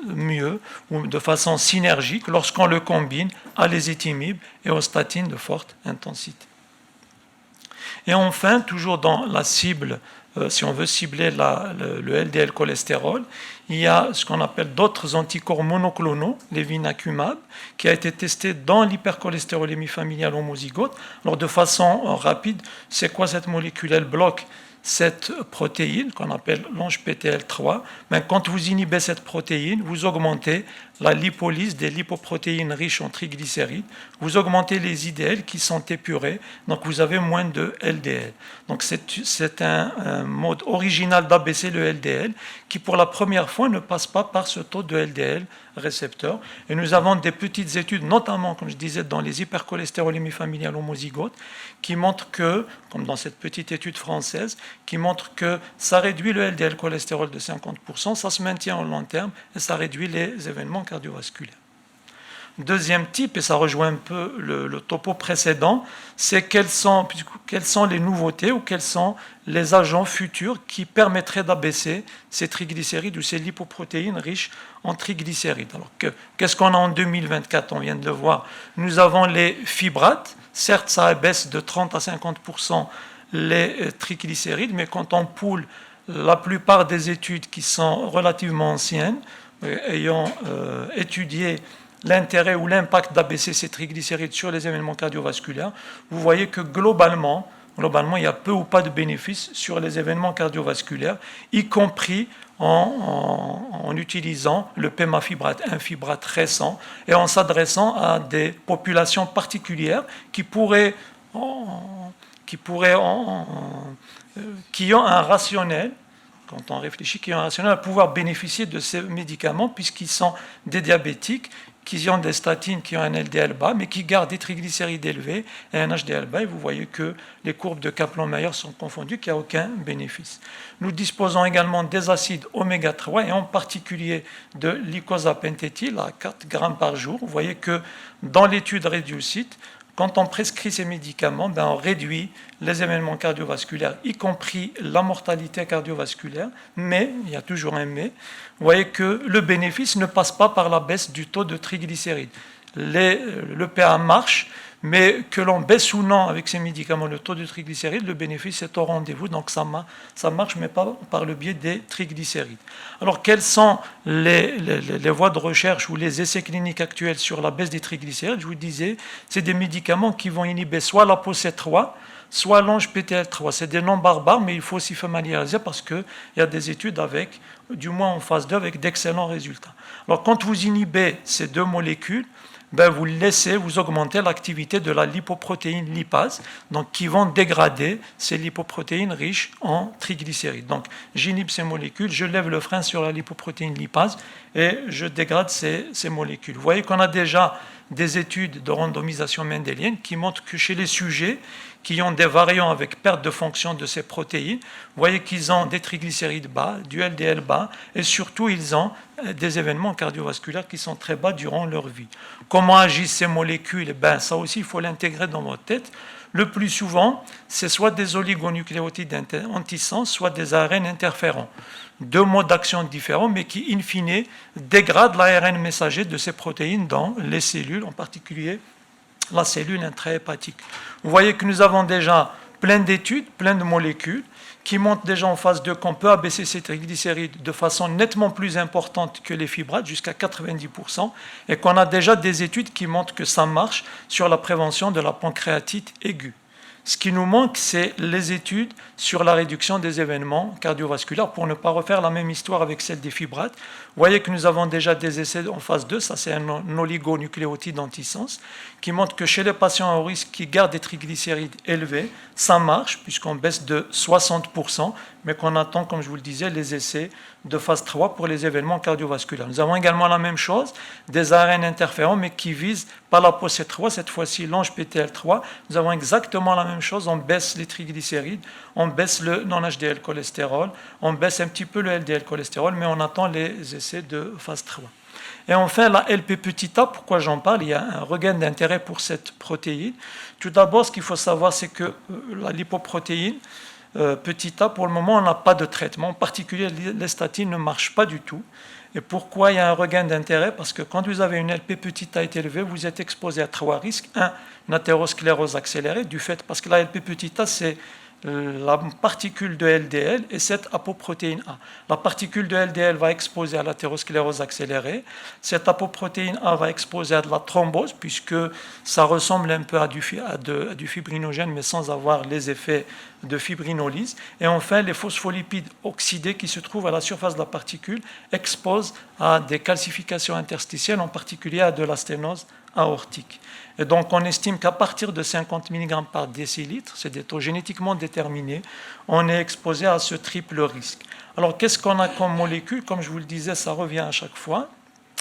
mieux ou de façon synergique lorsqu'on le combine à l'ézetimibe et aux statines de forte intensité. Et enfin, toujours dans la cible, si on veut cibler le LDL cholestérol, il y a ce qu'on appelle d'autres anticorps monoclonaux, l'évinacumab, qui a été testé dans l'hypercholestérolémie familiale homozygote. Alors de façon rapide, c'est quoi cette molécule? Elle bloque cette protéine qu'on appelle l'ANGPTL3. Quand vous inhibez cette protéine, vous augmentez la lipolyse des lipoprotéines riches en triglycérides, vous augmentez les IDL qui sont épurés, donc vous avez moins de LDL. Donc c'est un mode original d'abaisser le LDL qui pour la première fois ne passe pas par ce taux de LDL récepteur. Et nous avons des petites études, notamment, comme je disais, dans les hypercholestérolémies familiales homozygotes, qui montrent que, comme dans cette petite étude française, qui montre que ça réduit le LDL cholestérol de 50%, ça se maintient au long terme et ça réduit les événements cardiovasculaires. Deuxième type, et ça rejoint un peu le topo précédent, c'est quelles sont les nouveautés ou quels sont les agents futurs qui permettraient d'abaisser ces triglycérides ou ces lipoprotéines riches en triglycérides. Alors qu'est-ce qu'on a en 2024? On vient de le voir. Nous avons les fibrates. Certes, ça abaisse de 30 à 50% les triglycérides, mais quand on poule la plupart des études qui sont relativement anciennes, ayant étudié l'intérêt ou l'impact d'abaisser ces triglycérides sur les événements cardiovasculaires, vous voyez que globalement, il y a peu ou pas de bénéfices sur les événements cardiovasculaires, y compris en utilisant le pémafibrate, un fibrate récent, et en s'adressant à des populations particulières qui ont un rationnel, quand on réfléchit, qui ont un rationnel à pouvoir bénéficier de ces médicaments, puisqu'ils sont des diabétiques qui ont des statines qui ont un LDL bas, mais qui gardent des triglycérides élevés et un HDL bas. Et vous voyez que les courbes de Kaplan-Meier sont confondues, qu'il n'y a aucun bénéfice. Nous disposons également des acides oméga 3 et en particulier de l'icosapenthétyl à 4 grammes par jour. Vous voyez que dans l'étude REDUCE-IT, quand on prescrit ces médicaments, on réduit les événements cardiovasculaires, y compris la mortalité cardiovasculaire, mais, il y a toujours un mais, vous voyez que le bénéfice ne passe pas par la baisse du taux de triglycérides. Le PA marche, mais que l'on baisse ou non avec ces médicaments le taux de triglycérides, le bénéfice est au rendez-vous, donc ça marche, mais pas par le biais des triglycérides. Alors, quelles sont les voies de recherche ou les essais cliniques actuels sur la baisse des triglycérides? Je vous disais, c'est des médicaments qui vont inhiber soit l'ApoC3, soit l'ANGPTL3. C'est des noms barbares, mais il faut s'y familiariser parce qu'il y a des études avec, du moins en phase 2, avec d'excellents résultats. Alors, quand vous inhibez ces deux molécules, vous augmentez l'activité de la lipoprotéine lipase, donc qui vont dégrader ces lipoprotéines riches en triglycérides. Donc, j'inhibe ces molécules, je lève le frein sur la lipoprotéine lipase et je dégrade ces molécules. Vous voyez qu'on a déjà des études de randomisation mendélienne qui montrent que chez les sujets qui ont des variants avec perte de fonction de ces protéines, vous voyez qu'ils ont des triglycérides bas, du LDL bas, et surtout ils ont des événements cardiovasculaires qui sont très bas durant leur vie. Comment agissent ces molécules? Ça aussi, il faut l'intégrer dans votre tête. Le plus souvent, c'est soit des oligonucléotides antisens, soit des ARN interférents. Deux modes d'action différents, mais qui, in fine, dégradent l'ARN messager de ces protéines dans les cellules, en particulier la cellule intrahépatique. Vous voyez que nous avons déjà plein d'études, plein de molécules, qui montrent déjà en phase 2 qu'on peut abaisser ces triglycérides de façon nettement plus importante que les fibrates, jusqu'à 90%, et qu'on a déjà des études qui montrent que ça marche sur la prévention de la pancréatite aiguë. Ce qui nous manque, c'est les études sur la réduction des événements cardiovasculaires pour ne pas refaire la même histoire avec celle des fibrates. Vous voyez que nous avons déjà des essais en phase 2, ça c'est un oligonucléotide antisens, qui montre que chez les patients à haut risque qui gardent des triglycérides élevés, ça marche puisqu'on baisse de 60%, mais qu'on attend, comme je vous le disais, les essais de phase 3 pour les événements cardiovasculaires. Nous avons également la même chose, des ARN interférents, mais qui visent pas la l'ApoC3, cette fois-ci l'ANGPTL3. Nous avons exactement la même chose, on baisse les triglycérides, on baisse le non-HDL cholestérol, on baisse un petit peu le LDL cholestérol, mais on attend les essais de phase 3. Et enfin, la LP-A, pourquoi j'en parle? Il y a un regain d'intérêt pour cette protéine. Tout d'abord, ce qu'il faut savoir, c'est que la lipoprotéine, petit a, pour le moment, on n'a pas de traitement. En particulier, les statines ne marchent pas du tout. Et pourquoi il y a un regain d'intérêt? Parce que quand vous avez une LP-A élevée, vous êtes exposé à trois risques. Un, une athérosclérose accélérée, parce que la LP-A, c'est la particule de LDL et cette apoprotéine A. La particule de LDL va exposer à l'athérosclérose accélérée. Cette apoprotéine A va exposer à de la thrombose, puisque ça ressemble un peu à du fibrinogène, mais sans avoir les effets de fibrinolyse. Et enfin, les phospholipides oxydés qui se trouvent à la surface de la particule exposent à des calcifications interstitielles, en particulier à de la sténose aortique. Et donc, on estime qu'à partir de 50 mg par décilitre, c'est des taux génétiquement déterminés, on est exposé à ce triple risque. Alors, qu'est-ce qu'on a comme molécule? Comme je vous le disais, ça revient à chaque fois.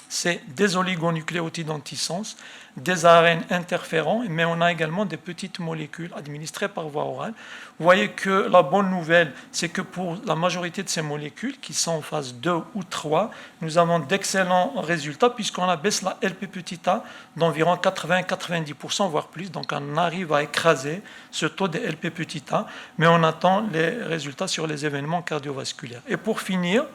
C'est des oligonucléotides antisens, des ARN interférents, mais on a également des petites molécules administrées par voie orale. Vous voyez que la bonne nouvelle, c'est que pour la majorité de ces molécules, qui sont en phase 2 ou 3, nous avons d'excellents résultats, puisqu'on abaisse la LP-A d'environ 80-90%, voire plus. Donc on arrive à écraser ce taux de LP-A, mais on attend les résultats sur les événements cardiovasculaires. Et pour finir,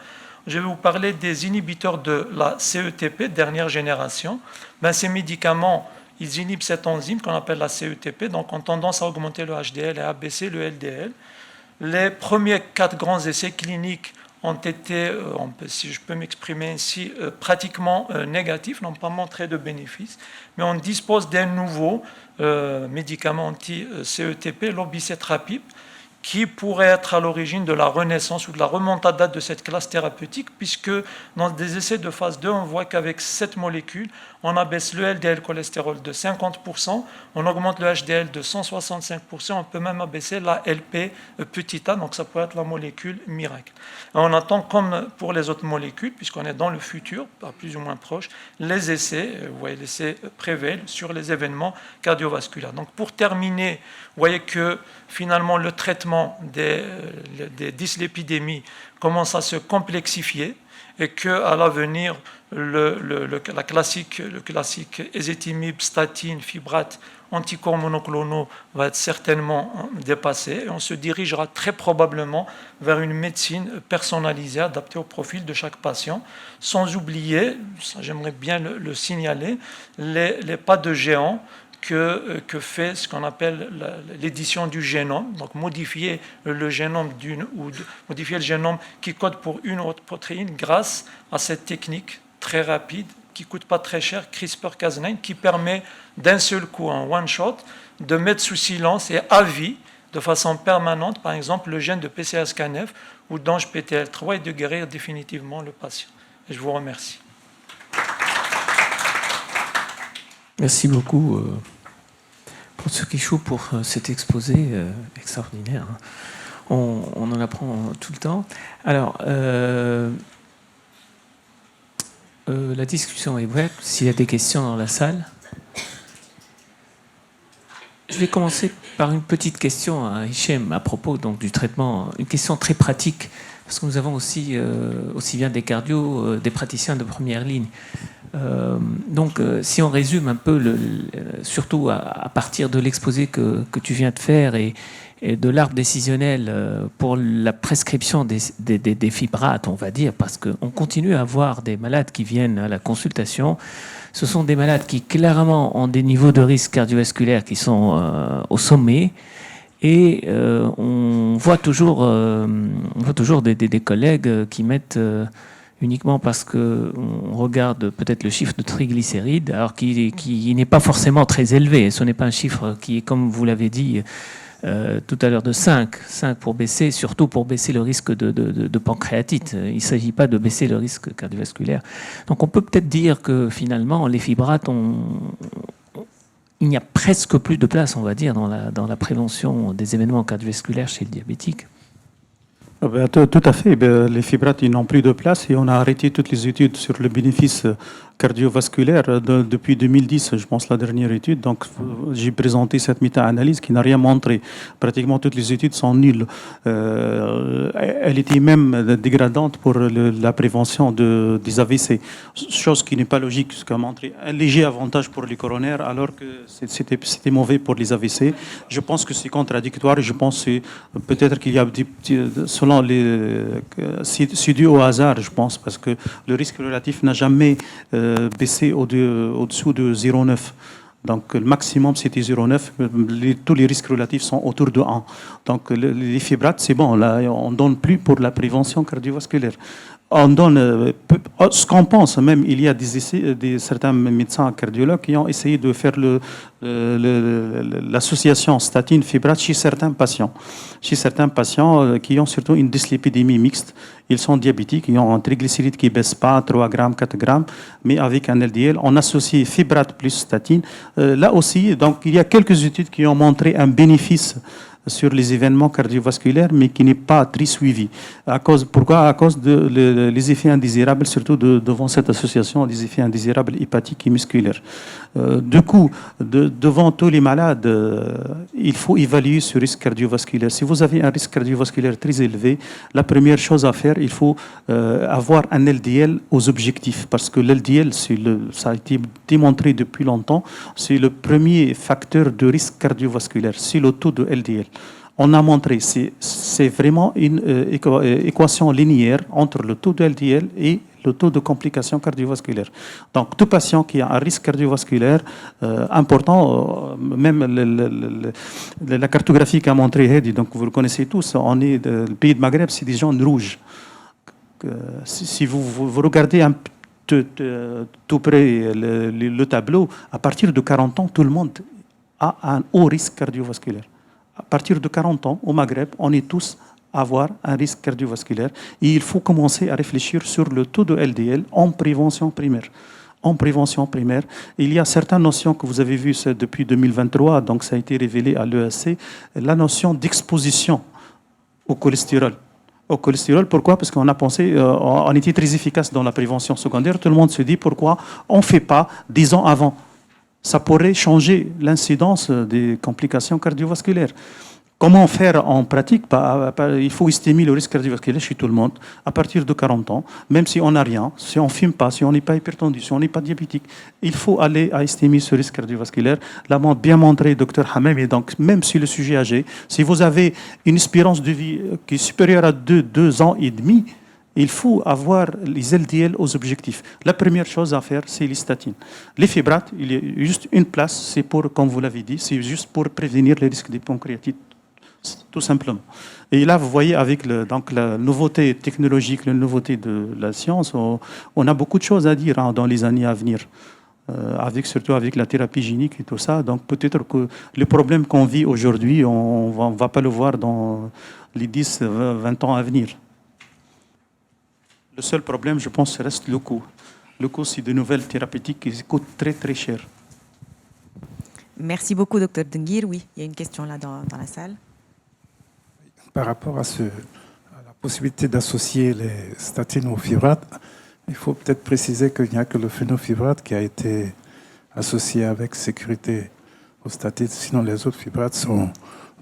je vais vous parler des inhibiteurs de la CETP, dernière génération. Ces médicaments, ils inhibent cette enzyme qu'on appelle la CETP, donc ont tendance à augmenter le HDL et à abaisser le LDL. Les premiers 4 grands essais cliniques ont été, si je peux m'exprimer ainsi, pratiquement négatifs, n'ont pas montré de bénéfices, mais on dispose d'un nouveau médicament anti-CETP, l'obicetrapib, qui pourrait être à l'origine de la renaissance ou de la remontada de cette classe thérapeutique, puisque dans des essais de phase 2, on voit qu'avec cette molécule, on abaisse le LDL cholestérol de 50%, on augmente le HDL de 165%, on peut même abaisser la LP petit a, donc ça peut être la molécule miracle. Et on attend, comme pour les autres molécules, puisqu'on est dans le futur, pas plus ou moins proche, les essais, vous voyez, les essais prévèlent sur les événements cardiovasculaires. Donc pour terminer, vous voyez que finalement le traitement des dyslipidémies commence à se complexifier et qu'à l'avenir, le classique ézetimibe, statine, fibrate, anticorps monoclonaux va être certainement dépassé et on se dirigera très probablement vers une médecine personnalisée, adaptée au profil de chaque patient, sans oublier, j'aimerais bien le signaler, les pas de géant que fait ce qu'on appelle l'édition du génome, donc modifier le génome modifier le génome qui code pour une autre protéine grâce à cette technique très rapide qui ne coûte pas très cher, CRISPR-Cas9, qui permet d'un seul coup, en one shot, de mettre sous silence et à vie, de façon permanente, par exemple, le gène de PCSK9 ou d'ANGPTL3 et de guérir définitivement le patient. Et je vous remercie. Merci beaucoup, professeur Quichou, pour cet exposé extraordinaire. On en apprend tout le temps. Alors, la discussion est ouverte. S'il y a des questions dans la salle. Je vais commencer par une petite question à Hichem à propos donc, du traitement, une question très pratique, parce que nous avons aussi bien des cardios, des praticiens de première ligne. Donc, si on résume un peu, surtout à partir de l'exposé que tu viens de faire et de l'arbre décisionnel pour la prescription des fibrates, on va dire, parce qu'on continue à avoir des malades qui viennent à la consultation. Ce sont des malades qui clairement ont des niveaux de risque cardiovasculaire qui sont au sommet. Et on voit toujours des collègues qui mettent uniquement parce qu'on regarde peut-être le chiffre de triglycérides, alors qui n'est pas forcément très élevé. Ce n'est pas un chiffre qui est, comme vous l'avez dit tout à l'heure, de 5 pour baisser, surtout pour baisser le risque de pancréatite. Il ne s'agit pas de baisser le risque cardiovasculaire. Donc on peut peut-être dire que finalement, les fibrates il n'y a presque plus de place, on va dire, dans la prévention des événements cardiovasculaires chez le diabétique. Tout à fait. Les fibrates n'ont plus de place et on a arrêté toutes les études sur le bénéfice cardiovasculaire depuis 2010, je pense, la dernière étude. Donc, j'ai présenté cette méta-analyse qui n'a rien montré. Pratiquement toutes les études sont nulles. Elle était même dégradante pour la prévention des AVC, chose qui n'est pas logique, ce qui a montré un léger avantage pour les coronaires, alors que c'était mauvais pour les AVC. Je pense que c'est contradictoire. Je pense que peut-être qu'il y a selon c'est dû au hasard, je pense, parce que le risque relatif n'a jamais baissé au-dessous de 0,9. Donc le maximum c'était 0,9. Tous les risques relatifs sont autour de 1. Donc les fibrates, c'est bon, là on ne donne plus pour la prévention cardiovasculaire. On donne ce qu'on pense même. Il y a des essais, certains médecins cardiologues qui ont essayé de faire l'association statine-fibrate chez certains patients. Chez certains patients qui ont surtout une dyslipidémie mixte. Ils sont diabétiques, ils ont un triglycéride qui ne baisse pas, 3 grammes, 4 grammes, mais avec un LDL, on associe fibrate plus statine. Là aussi, donc, il y a quelques études qui ont montré un bénéfice sur les événements cardiovasculaires, mais qui n'est pas très suivi. Pourquoi ? À cause des effets indésirables, surtout devant cette association, des effets indésirables hépatiques et musculaires. Du coup, devant tous les malades, il faut évaluer ce risque cardiovasculaire. Si vous avez un risque cardiovasculaire très élevé, la première chose à faire, il faut avoir un LDL aux objectifs, parce que l'LDL, ça a été démontré depuis longtemps, c'est le premier facteur de risque cardiovasculaire, c'est le taux de LDL. On a montré, c'est vraiment une équation linéaire entre le taux de LDL et le taux de complications cardiovasculaires. Donc, tout patient qui a un risque cardiovasculaire important, même la cartographie qu'a montré Hedi, donc vous le connaissez tous, le pays de Maghreb, c'est des zones rouges. Si vous regardez tout près le tableau, à partir de 40 ans, tout le monde a un haut risque cardiovasculaire. À partir de 40 ans, au Maghreb, on est tous à avoir un risque cardiovasculaire. Et il faut commencer à réfléchir sur le taux de LDL en prévention primaire. En prévention primaire, il y a certaines notions que vous avez vues depuis 2023, donc ça a été révélé à l'ESC, la notion d'exposition au cholestérol. Au cholestérol, pourquoi? Parce qu'on a pensé, on était très efficace dans la prévention secondaire. Tout le monde se dit pourquoi on ne fait pas 10 ans avant. Ça pourrait changer l'incidence des complications cardiovasculaires. Comment faire en pratique? Il faut estimer le risque cardiovasculaire chez tout le monde à partir de 40 ans, même si on n'a rien, si on ne fume pas, si on n'est pas hypertendu, si on n'est pas diabétique. Il faut aller à estimer ce risque cardiovasculaire. L'a bien montré Dr Hamam, et donc même si le sujet âgé, si vous avez une espérance de vie qui est supérieure à 2 ans et demi, il faut avoir les LDL aux objectifs. La première chose à faire, c'est les statines. Les fibrates, il y a juste une place, c'est pour, comme vous l'avez dit, c'est juste pour prévenir les risques des pancréatites, tout simplement. Et là, vous voyez, avec la nouveauté technologique, la nouveauté de la science, on a beaucoup de choses à dire dans les années à venir, surtout avec la thérapie génique et tout ça. Donc peut-être que le problème qu'on vit aujourd'hui, on ne va pas le voir dans les 10, 20 ans à venir. Le seul problème, je pense, reste le coût. Le coût, c'est de nouvelles thérapeutiques qui coûtent très, très cher. Merci beaucoup, Dr Denguir. Oui, il y a une question là dans la salle. Par rapport à la possibilité d'associer les statines aux fibrates, il faut peut-être préciser qu'il n'y a que le phénofibrate qui a été associé avec sécurité aux statines, sinon les autres fibrates sont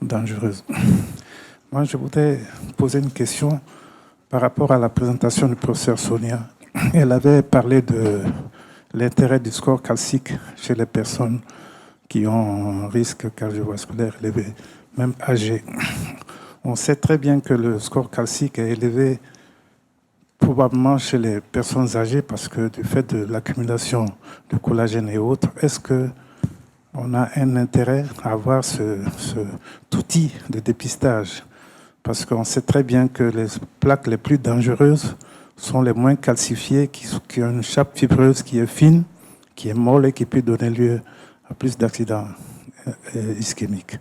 dangereuses. Moi, je voudrais poser une question par rapport à la présentation du professeur Sonia. Elle avait parlé de l'intérêt du score calcique chez les personnes qui ont un risque cardiovasculaire élevé, même âgées. On sait très bien que le score calcique est élevé probablement chez les personnes âgées parce que du fait de l'accumulation de collagène et autres, est-ce qu'on a un intérêt à avoir cet outil de dépistage? Parce qu'on sait très bien que les plaques les plus dangereuses sont les moins calcifiées, qui ont une chape fibreuse qui est fine, qui est molle et qui peut donner lieu à plus d'accidents ischémiques.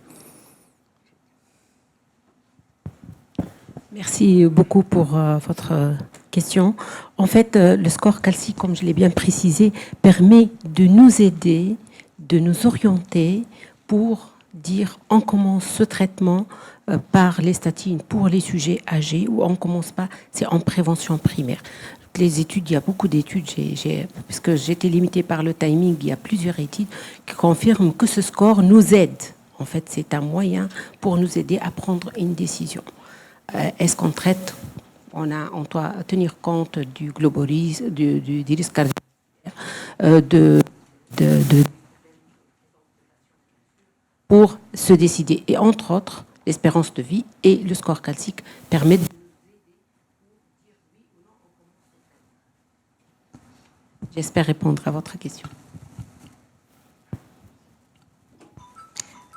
Merci beaucoup pour votre question. En fait, le score calcique, comme je l'ai bien précisé, permet de nous aider, de nous orienter pour dire on commence ce traitement par les statines pour les sujets âgés ou on ne commence pas, c'est en prévention primaire. Les études, il y a beaucoup d'études, parce que j'étais limitée par le timing, il y a plusieurs études qui confirment que ce score nous aide. En fait, c'est un moyen pour nous aider à prendre une décision. Est-ce qu'on traite? On doit tenir compte du globolisme, du risque cardiovasculaire, pour se décider. Et entre autres, l'espérance de vie et le score calcique permettent de... J'espère répondre à votre question.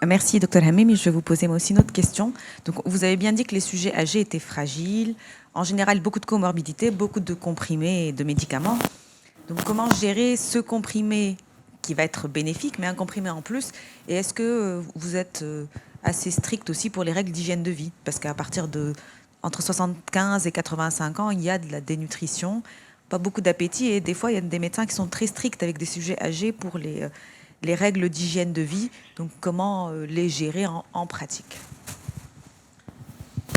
Merci, Dr Hamimi. Je vais vous poser moi aussi une autre question. Donc, vous avez bien dit que les sujets âgés étaient fragiles. En général, beaucoup de comorbidités, beaucoup de comprimés et de médicaments. Donc, comment gérer ce comprimé qui va être bénéfique, mais un comprimé en plus? Et est-ce que vous êtes assez strict aussi pour les règles d'hygiène de vie? Parce qu'à partir entre 75 et 85 ans, il y a de la dénutrition, pas beaucoup d'appétit, et des fois, il y a des médecins qui sont très stricts avec des sujets âgés pour les règles d'hygiène de vie. Donc, comment les gérer en pratique?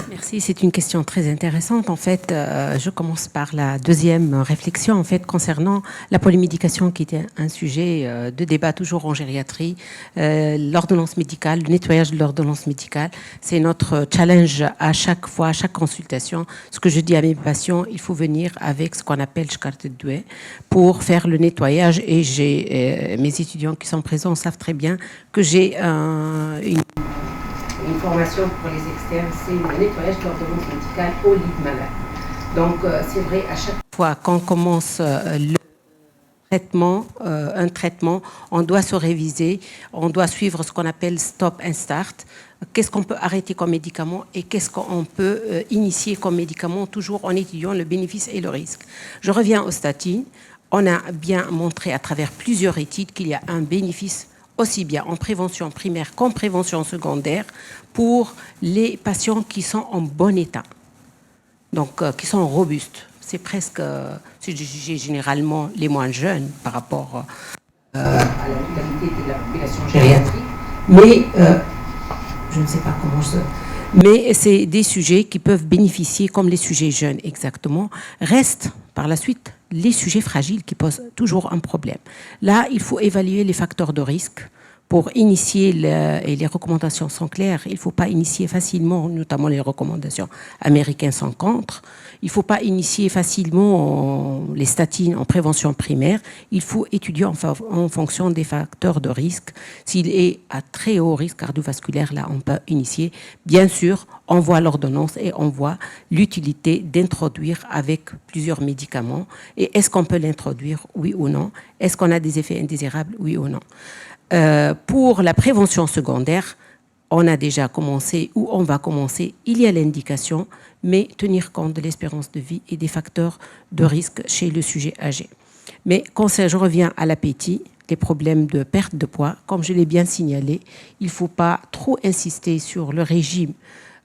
Merci, c'est une question très intéressante. En fait, je commence par la deuxième réflexion, en fait, concernant la polymédication, qui était un sujet de débat toujours en gériatrie. L'ordonnance médicale, le nettoyage de l'ordonnance médicale, c'est notre challenge à chaque fois, à chaque consultation. Ce que je dis à mes patients, il faut venir avec ce qu'on appelle carte de douai pour faire le nettoyage. Et mes étudiants qui sont présents savent très bien que j'ai une formation pour les externes, c'est le nettoyage de l'ordonnance médicale au lit de malade. Donc, c'est vrai, à chaque fois qu'on commence un traitement, on doit se réviser, on doit suivre ce qu'on appelle stop and start. Qu'est-ce qu'on peut arrêter comme médicament et qu'est-ce qu'on peut initier comme médicament, toujours en étudiant le bénéfice et le risque. Je reviens aux statines. On a bien montré à travers plusieurs études qu'il y a un bénéfice aussi bien en prévention primaire qu'en prévention secondaire pour les patients qui sont en bon état, donc qui sont robustes. C'est presque, généralement les moins jeunes par rapport à la totalité de la population gériatrique. Mais je ne sais pas comment mais c'est des sujets qui peuvent bénéficier, comme les sujets jeunes exactement, restent par la suite les sujets fragiles qui posent toujours un problème. Là, il faut évaluer les facteurs de risque pour initier, et les recommandations sont claires, il ne faut pas initier facilement, notamment les recommandations américaines sont contre, il ne faut pas initier facilement les statines en prévention primaire, il faut étudier en fonction des facteurs de risque. S'il est à très haut risque cardiovasculaire, là on peut initier. Bien sûr, on voit l'ordonnance et on voit l'utilité d'introduire avec plusieurs médicaments. Et est-ce qu'on peut l'introduire, oui ou non? Est-ce qu'on a des effets indésirables, oui ou non? Pour la prévention secondaire, on a déjà commencé ou on va commencer, il y a l'indication, mais tenir compte de l'espérance de vie et des facteurs de risque chez le sujet âgé. Mais quand je reviens à l'appétit, les problèmes de perte de poids, comme je l'ai bien signalé, il ne faut pas trop insister sur le régime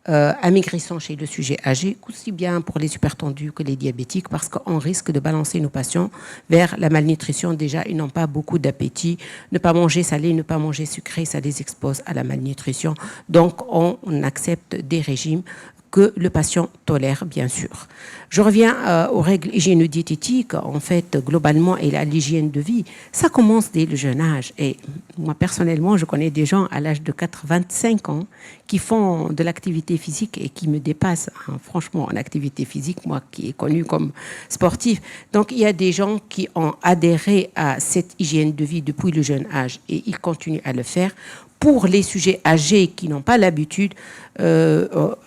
amaigrissant chez le sujet âgé, aussi bien pour les hypertendus que les diabétiques, parce qu'on risque de balancer nos patients vers la malnutrition. Déjà, ils n'ont pas beaucoup d'appétit. Ne pas manger salé, ne pas manger sucré, ça les expose à la malnutrition. Donc, on accepte des régimes que le patient tolère, bien sûr. Je reviens aux règles hygiéno-diététiques, en fait, globalement, et à l'hygiène de vie. Ça commence dès le jeune âge. Et moi, personnellement, je connais des gens à l'âge de 25 ans qui font de l'activité physique et qui me dépassent, hein, franchement, en activité physique, moi qui est connu comme sportif. Donc, il y a des gens qui ont adhéré à cette hygiène de vie depuis le jeune âge et ils continuent à le faire. Pour les sujets âgés qui n'ont pas l'habitude,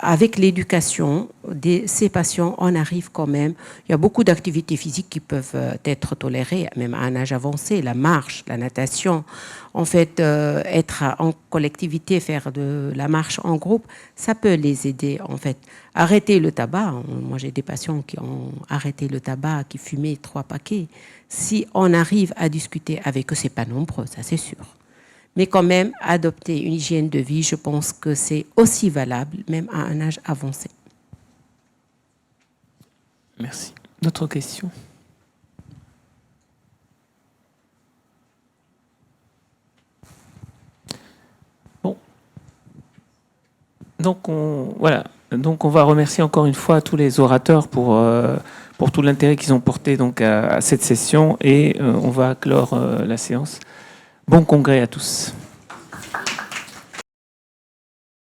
avec l'éducation de ces patients, on arrive quand même. Il y a beaucoup d'activités physiques qui peuvent être tolérées, même à un âge avancé. La marche, la natation, en fait, être en collectivité, faire de la marche en groupe, ça peut les aider, en fait. Arrêter le tabac. Moi, j'ai des patients qui ont arrêté le tabac, qui fumaient 3 paquets. Si on arrive à discuter avec eux, c'est pas nombreux, ça c'est sûr. Mais quand même, adopter une hygiène de vie, je pense que c'est aussi valable, même à un âge avancé. Merci. D'autres questions? Bon. Donc, on va remercier encore une fois tous les orateurs pour tout l'intérêt qu'ils ont porté donc, à cette session et on va clore la séance. Bon congrès à tous.